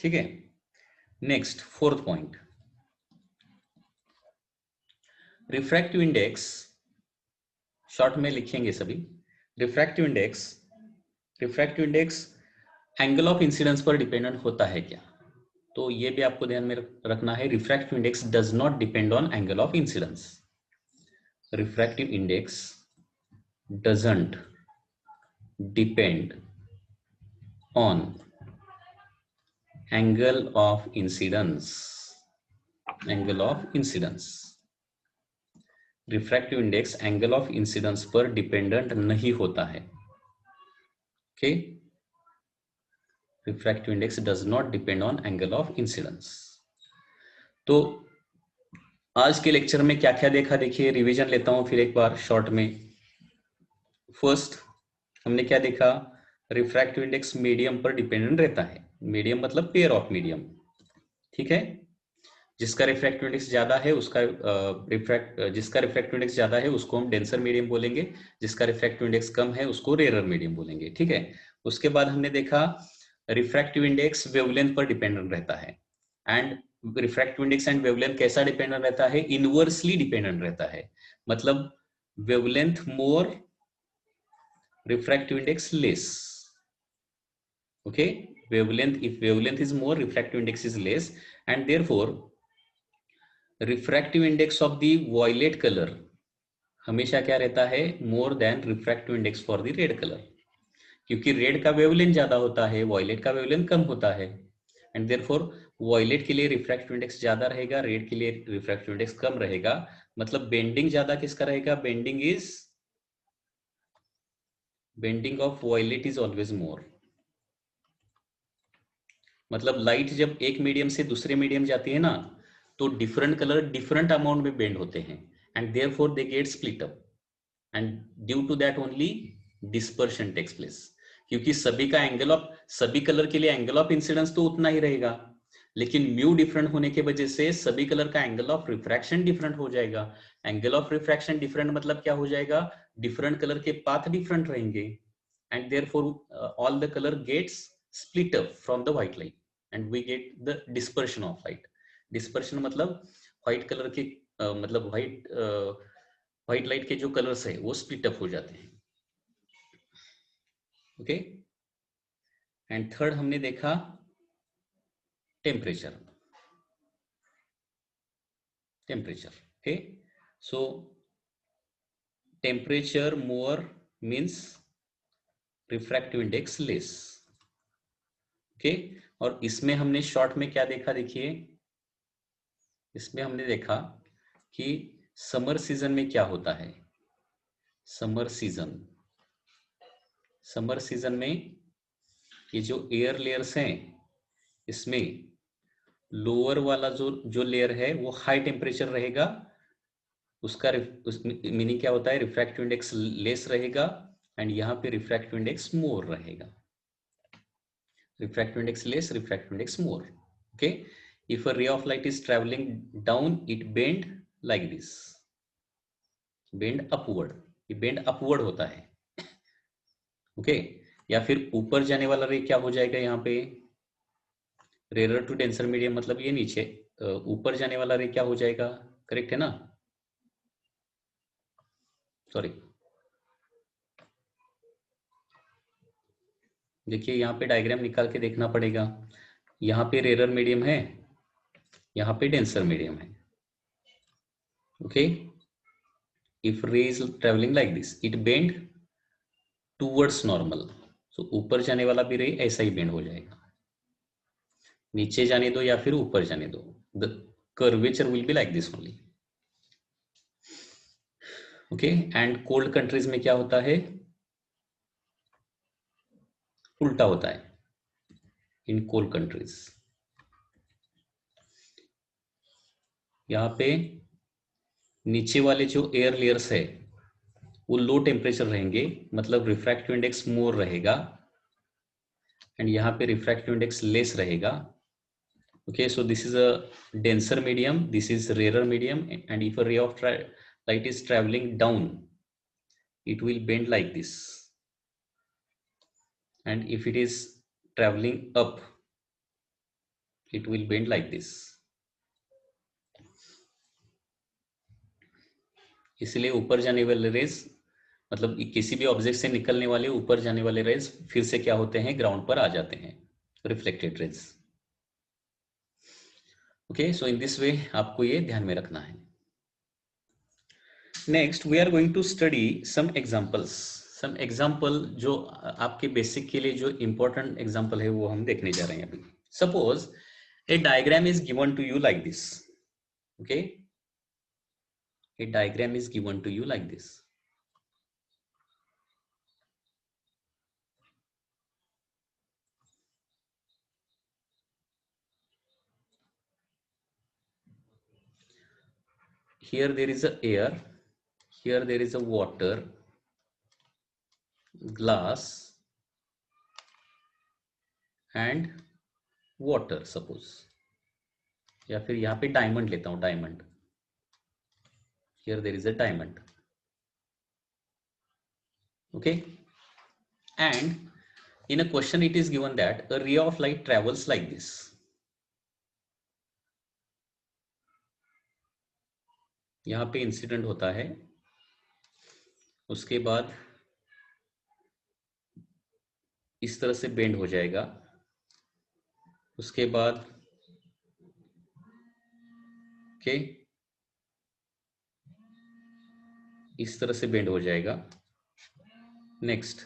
ठीक है, next fourth point, refractive index short में लिखेंगे सभी। Refractive index angle of incidence पर डिपेंडेंट होता है क्या, तो ये भी आपको ध्यान में रखना है। Refractive index does not depend on angle of incidence, refractive index doesn't depend on angle of incidence, angle of incidence. Refractive index angle of incidence पर डिपेंडेंट नहीं होता है। Okay, refractive index does not depend on angle of incidence. तो आज के lecture में क्या क्या देखा, देखिए रिवीजन लेता हूं फिर एक बार शॉर्ट में। फर्स्ट हमने क्या देखा, रिफ्रैक्टिव इंडेक्स मीडियम पर डिपेंडेंट रहता है। मीडियम मतलब पेयर ऑफ मीडियम, ठीक है। जिसका रिफ्रैक्टिव इंडेक्स ज्यादा है उसका जिसका रिफ्रैक्टिव इंडेक्स ज्यादा है उसको हम डेंसर मीडियम बोलेंगे, जिसका रिफ्रैक्टिव इंडेक्स कम है उसको रेरर मीडियम बोलेंगे, ठीक है। उसके बाद हमने देखा रिफ्रैक्टिव इंडेक्स वेवलेंथ पर डिपेंडेंट रहता है। And refractive index and wavelength कैसा डिपेंडेंट रहता है, इनवर्सली डिपेंडेंट रहता है। मतलब wavelength more, refractive index less. Okay, wavelength, if wavelength is more, refractive index is less, and therefore refractive index of the violet color हमेशा क्या रहता है, more than refractive index for the red colour. क्योंकि red का wavelength ज्यादा होता है, violet का वेवलेंथ कम होता है, एंड देयरफॉर वॉयलेट के लिए रिफ्रैक्टिव इंडेक्स ज्यादा रहेगा, रेड के लिए रिफ्रैक्टिव इंडेक्स कम रहेगा। मतलब बेंडिंग ज्यादा किसका रहेगा, bending of violet is always more. मतलब लाइट जब एक मीडियम से दूसरे मीडियम जाती है ना, तो डिफरेंट कलर डिफरेंट अमाउंट में बेंड होते हैं, and therefore they get split up, and due to that only dispersion takes place. क्योंकि सभी कलर के लिए एंगल ऑफ इंसिडेंस तो उतना ही रहेगा, लेकिन म्यू डिफरेंट होने के वजह से सभी कलर का एंगल ऑफ रिफ्रैक्शन डिफरेंट हो जाएगा। एंगल ऑफ रिफ्रैक्शन डिफरेंट मतलब क्या हो जाएगा, डिफरेंट कलर के पाथ डिफरेंट रहेंगे, and therefore all the color gets split up from the white light and we get the dispersion of light. Dispersion मतलब white color के मतलब white light के जो colors है वो split up हो जाते हैं। ओके, एंड थर्ड हमने देखा टेम्परेचर। ओके, सो टेम्परेचर मोर means refractive index less. Okay, और इसमें हमने शॉर्ट में क्या देखा, देखिए इसमें हमने देखा कि समर सीजन में क्या होता है। समर सीजन में ये जो एयर लेयर्स हैं, इसमें लोअर वाला जो लेयर है वो हाई टेम्परेचर रहेगा, उसका मीनिंग क्या होता है, रिफ्रैक्टिव इंडेक्स लेस रहेगा, एंड यहाँ पे रिफ्रैक्टिव इंडेक्स मोर रहेगा। Refractive index less, refractive index more. Okay, if a ray of light is traveling down it bend like this, bend upward, ये bend upward होता है। ओके, या फिर ऊपर जाने वाला रे क्या हो जाएगा, यहाँ पे रेरर टू डेंसर मीडियम, मतलब ये नीचे ऊपर जाने वाला रे क्या हो जाएगा, करेक्ट है ना, सॉरी देखिए यहाँ पे डायग्राम निकाल के देखना पड़ेगा। यहाँ पे रेरर मीडियम है, यहाँ पे डेंसर मीडियम है। Okay, if ray is travelling like this it bend towards normal, so ऊपर जाने वाला भी रे ऐसा ही बेंड हो जाएगा, नीचे जाने दो या फिर ऊपर जाने दो, the curvature will be like this only. Okay, and cold countries में क्या होता है, उल्टा होता है। इन कोल्ड कंट्रीज यहाँ पे नीचे वाले जो एयर लेयर्स है वो लो टेम्परेचर रहेंगे, मतलब रिफ्रैक्टिव इंडेक्स मोर रहेगा, एंड यहाँ पे रिफ्रैक्टिव इंडेक्स लेस रहेगा। Okay, so this is a denser medium, this is rarer medium, and if a ray of light is traveling down it will bend like this, and if it is traveling up it will bend like this। इसलिए ऊपर जाने वाले raise, मतलब किसी भी object से निकलने वाले ऊपर जाने वाले रेज फिर से क्या होते हैं, ग्राउंड पर आ जाते हैं, reflected rays. Okay, so in this way आपको ये ध्यान में रखना है। Next we are going to study some example जो आपके बेसिक के लिए जो इंपॉर्टेंट एग्जाम्पल है वो हम देखने जा रहे हैं अभी। Suppose a diagram is given to you like this, okay, a diagram is given to you like this, here there is a air, here there is a water, glass and water suppose, या फिर यहाँ पे diamond लेता हूं, diamond, here there is a diamond. Okay, and in a question it is given that a ray of light travels like this. यहाँ पे incident होता है, उसके बाद इस तरह से बेंड हो जाएगा, उसके बाद ओके इस तरह से बेंड हो जाएगा, नेक्स्ट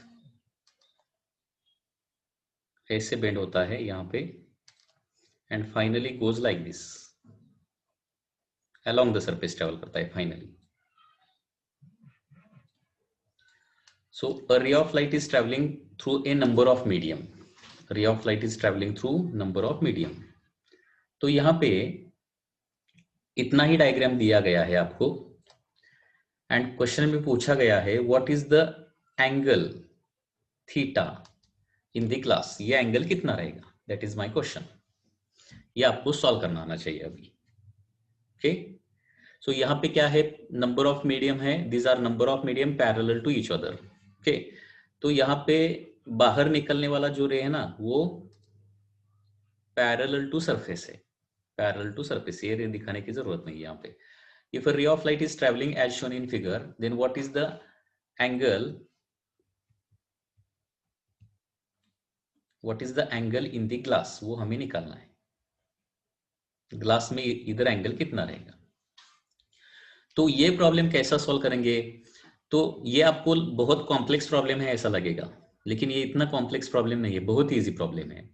ऐसे बेंड होता है यहाँ पे, and finally goes like this, along the surface travel करता है finally. So a ray of light is traveling through a number of medium. Ray of light is traveling through number of medium. तो यहाँ पे इतना ही diagram दिया गया है आपको, एंड क्वेश्चन में पूछा गया है what is the angle theta in the glass. ये एंगल कितना रहेगा, दैट इज माय क्वेश्चन. ये आपको सॉल्व करना आना चाहिए अभी. ओके, सो यहाँ पे क्या है, नंबर ऑफ मीडियम है, this are number of medium parallel to each other. Okay, तो यहाँ पे बाहर निकलने वाला जो रे है ना, वो पैरेलल टू सरफेस है, पैरेलल टू सरफेस. ये रे दिखाने की जरूरत नहीं है यहाँ पे. If a ray of light is travelling as shown in figure, then what is the angle, what is the angle in the glass, वो हमें निकालना है. ग्लास में इधर एंगल कितना रहेगा. तो ये प्रॉब्लम कैसा सॉल्व करेंगे, तो ये आपको बहुत कॉम्प्लेक्स प्रॉब्लम है ऐसा लगेगा, लेकिन ये इतना कॉम्प्लेक्स प्रॉब्लम नहीं है, बहुत इजी प्रॉब्लम है.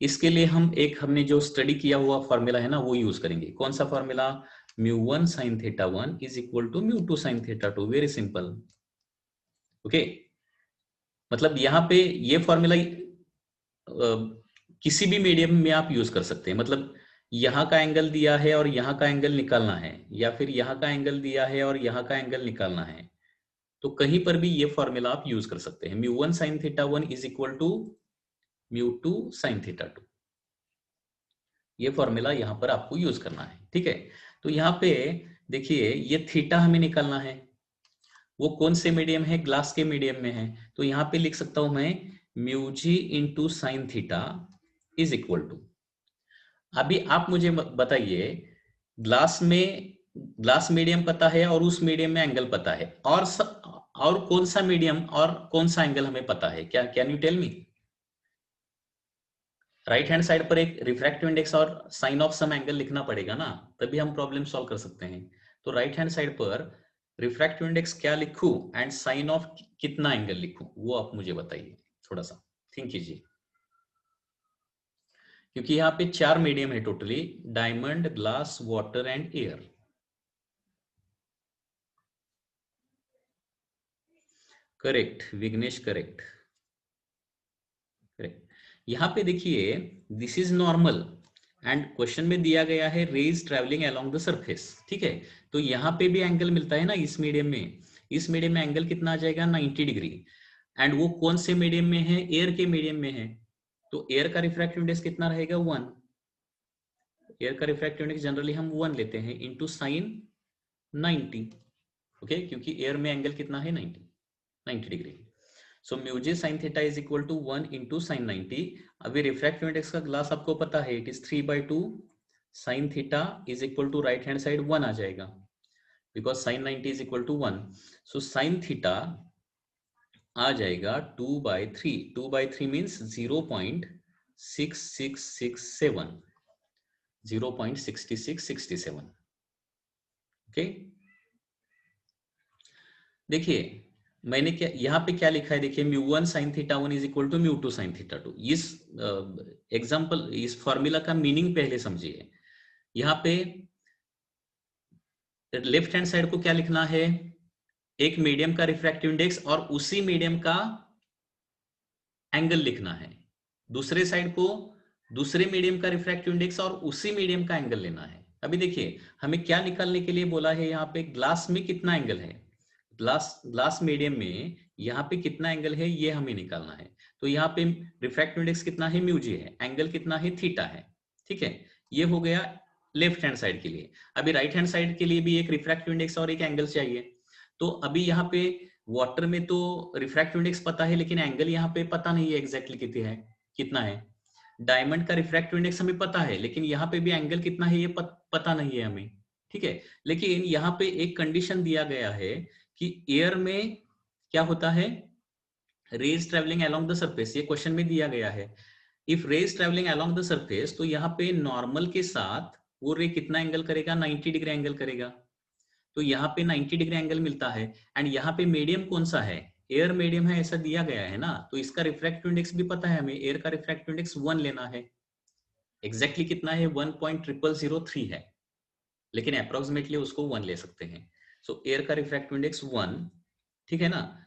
इसके लिए हमने जो स्टडी किया हुआ फॉर्मूला है ना, वो यूज करेंगे. कौन सा formula, μ1 sin θ 1 is equal to μ2 sin θ 2. Very simple. Okay, मतलब यहाँ पे ये फॉर्मूला किसी भी मीडियम में आप यूज कर सकते हैं. मतलब यहाँ का एंगल दिया है और यहाँ का एंगल निकालना है, या फिर यहाँ का एंगल दिया है और यहाँ का एंगल निकालना है, तो कहीं पर भी ये फॉर्मूला आप यूज कर सकते हैं. μ1 sin θ 1 is equal to μ2 sin θ 2. ये फॉर्मूला यहाँ पर आपको यूज करना है. ठीक है, तो यहाँ पे देखिए ये थीटा हमें निकालना है, वो कौन से मीडियम है, ग्लास के मीडियम में है. तो यहाँ पे लिख सकता हूं मैं μg into sine theta is equal to. अभी आप मुझे बताइए, ग्लास मीडियम पता है और उस मीडियम में एंगल पता है, और कौन सा मीडियम और कौन सा एंगल हमें पता है, क्या can you tell me. Right hand side पर एक रिफ्रैक्टिव इंडेक्स और साइन ऑफ सम एंगल लिखना पड़ेगा ना, तभी हम प्रॉब्लम सॉल्व कर सकते हैं. तो राइट हैंड साइड पर रिफ्रैक्टिव इंडेक्स क्या लिखूं एंड साइन ऑफ कितना एंगल लिखूं, वो आप मुझे बताइए, थोड़ा सा थिंक कीजिए. क्योंकि यहाँ पे 4 मीडियम है totally, diamond, glass, water and air. Correct Vignesh, correct. यहाँ पे देखिए this is normal, and question में दिया गया है ray is travelling along the surface. ठीक है, तो यहाँ पे भी एंगल मिलता है ना इस मीडियम में. इस मीडियम में एंगल कितना आ जाएगा, 90 डिग्री. एंड वो कौन से मीडियम में है, एयर के मीडियम में है. तो एयर का रिफ्रैक्टिव इंडेक्स कितना रहेगा, 1. एयर का रिफ्रैक्टिव इंडेक्स जनरली हम 1 लेते हैं इंटू साइन 90. ओके, क्योंकि एयर में एंगल कितना है, 90 degree. So μj sin theta is equal to 1 into sine 90. अभी रिफ्रैक्टिव इंडेक्स का ग्लास आपको पता है, it is 3/2. Sine theta is equal to right hand side 1 आ जाएगा, because sine 90 is equal to 1. So sine theta आ जाएगा 2/3. 2/3 means 0.6667. 0.6667. Okay, देखिए मैंने क्या यहाँ पे क्या लिखा है, देखिए μ1 sin θ 1 is equal to μ2 sin θ 2. इस एग्जाम्पल, इस फॉर्मूला का मीनिंग पहले समझिए. यहाँ पे लेफ्ट हैंड साइड को क्या लिखना है, एक मीडियम का रिफ्रैक्टिव इंडेक्स और उसी मीडियम का एंगल लिखना है. दूसरे साइड को दूसरे मीडियम का रिफ्रैक्टिव इंडेक्स और उसी मीडियम का एंगल लेना है. अभी देखिए हमें क्या निकालने के लिए बोला है, यहाँ पे ग्लास में कितना एंगल है, ग्लास मीडियम में यहाँ पे कितना एंगल है ये हमें निकालना है। तो यहाँ पे रिफ्रैक्टिव इंडेक्स कितना है, म्यू जी है, एंगल कितना है, थीटा है। ठीक है, ये हो गया लेफ्ट हैंड साइड के लिए। अभी राइट हैंड साइड के लिए भी एक रिफ्रैक्टिव इंडेक्स और एक एंगल चाहिए। तो अभी यहाँ पे वाटर में तो रिफ्रैक्टिव इंडेक्स पता है, लेकिन एंगल यहाँ पे पता नहीं है एग्जैक्टली कितना है। डायमंड का रिफ्रैक्टिव इंडेक्स हमें पता है, लेकिन यहाँ पे भी एंगल कितना है ये पता नहीं है हमें। ठीक है, लेकिन यहाँ पे एक कंडीशन दिया गया है कि एयर में क्या होता है, rays travelling along the surface, ये क्वेश्चन में दिया गया है। If rays travelling along the surface, तो यहाँ पे नॉर्मल के साथ वो रे कितना एंगल करेगा, 90 डिग्री एंगल करेगा। तो यहाँ पे 90 डिग्री एंगल मिलता है। एंड यहाँ पे मीडियम कौन सा है, एयर मीडियम है, ऐसा दिया गया है ना। तो इसका रिफ्रैक्टिव इंडेक्स भी पता है हमें, एयर का रिफ्रैक्टिव इंडेक्स 1 लेना है। एग्जैक्टली कितना है, 1.0003 है, लेकिन अप्रोक्सीमेटली उसको 1 ले सकते हैं। सो एयर का रिफ्रैक्टिव इंडेक्स 1, ठीक है ना।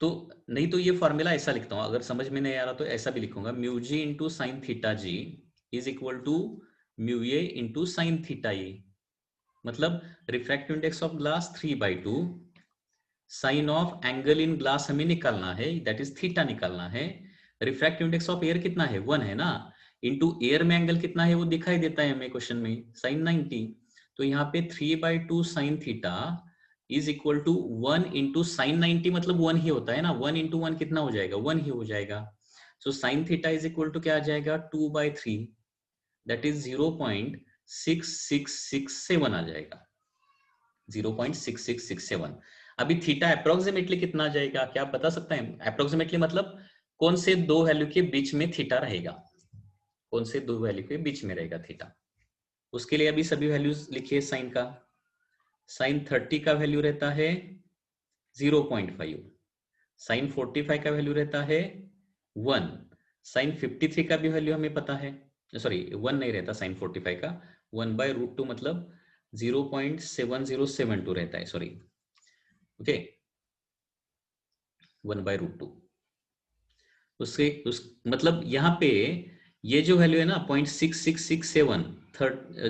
तो नहीं तो ये फॉर्मूला ऐसा लिखता हूं, अगर समझ में नहीं आ रहा तो ऐसा भी लिखूंगा, mu G into sine theta G is equal to mu A into sine theta A. मतलब refractive index of glass 3/2, sine of angle in glass हमें निकालना है, दैट इज थीटा निकालना है। रिफ्रैक्टिव इंडेक्स ऑफ एयर कितना है, 1 है ना, इंटू एयर में एंगल कितना है वो दिखाई देता है हमें क्वेश्चन में, साइन 90। तो यहाँ पे 3/2 sine theta is equal to 1 into sine 90, मतलब 1 ही होता है ना, 1 इंटू 1 कितना हो जाएगा, 1 ही हो जाएगा। So sine theta is equal to क्या आ जाएगा, 2/3, दैट इज 0.6667 आ जाएगा, 0.6667। अभी थीटा अप्रोक्सीमेटली कितना आ जाएगा, क्या आप बता सकते हैं? अप्रोक्सीमेटली मतलब कौन से दो वैल्यू के बीच में थीटा रहेगा, कौन से दो वैल्यू के बीच में रहेगा थीटा। उसके लिए अभी सभी वैल्यूज लिखिए साइन का। साइन 30 का वैल्यू रहता है 0.5, साइन 45 का वैल्यू रहता है 1, साइन 53 का भी वैल्यू हमें पता है, सॉरी 1 नहीं रहता साइन 45 का, 1/√2 मतलब 0.7072 रहता है, सॉरी, ओके, 1/√2। उससे मतलब यहाँ पे ये जो वैल्यू है ना 0.6667,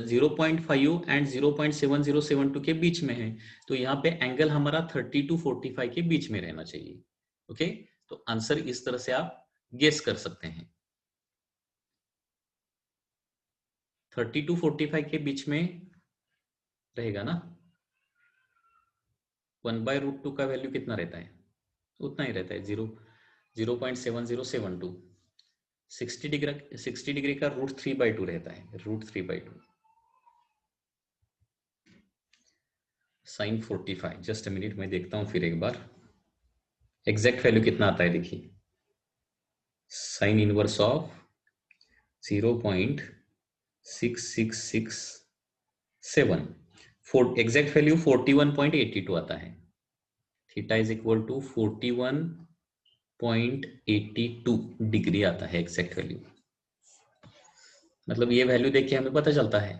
0.5 एंड 0.7072 के बीच में है। तो यहाँ पे एंगल हमारा 30 to 45 के बीच में रहना चाहिए। ओके, तो आंसर इस तरह से आप गेस कर सकते हैं, 30 to 45 के बीच में रहेगा ना। 1/√2 का वैल्यू कितना रहता है, उतना ही रहता है, 0.7072। 60 डिग्री का √3/2 रहता है, √3/2। साइन 45, जस्ट अ मिनट मैं देखता हूं फिर एक बार एग्जैक्ट वैल्यू कितना आता है। देखिए sine inverse of 0.6667, exact value 41.82 आता है। Theta is equal to 41.82 degree आता है एग्जैक्ट वैल्यू। मतलब ये वैल्यू देख के हमें पता चलता है।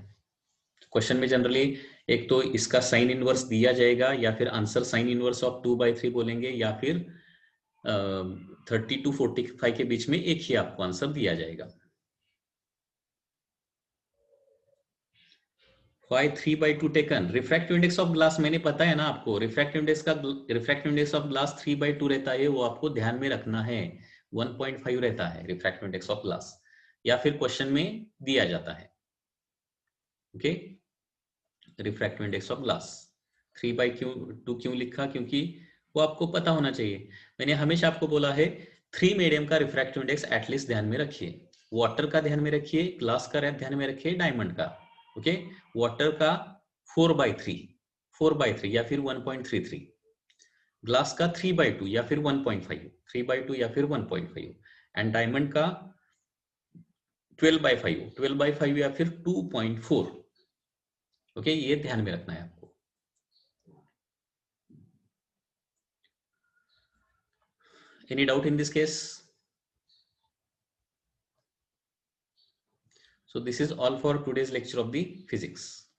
क्वेश्चन में जनरली एक तो इसका साइन इनवर्स दिया जाएगा, या फिर आंसर साइन इनवर्स ऑफ 2/3 बोलेंगे, या फिर 30 to 45 के बीच में एक ही आपको आंसर दिया जाएगा। Why 3/2 taken? Refractive index of glass मैंने पता है ना आपको, रिफ्रैक्टिव इंडेक्स ऑफ ग्लास 3/2 रहता है, वो आपको ध्यान में रखना है। 1.5 रहता है रिफ्रैक्टिव इंडेक्स ऑफ ग्लास, या फिर क्वेश्चन में दिया जाता है। Okay, refractive index of glass 3/2 क्यों लिखा, क्योंकि वो आपको पता होना चाहिए। मैंने हमेशा आपको बोला है 3 मीडियम का रिफ्रैक्टिव इंडेक्स एटलीस्ट ध्यान में रखिए। वाटर का ध्यान में रखिए, ग्लास का ध्यान में रखिए, डायमंड का। ओके, वाटर का 4/3 या फिर 1.33, ग्लास का 3/2 या फिर 1.5, 3/2 या फिर 1.5, एंड डायमंड का 12/5 या फिर 2.4। ओके, ये ध्यान में रखना है आपको। Any doubt in this case? So this is all for today's lecture of the physics.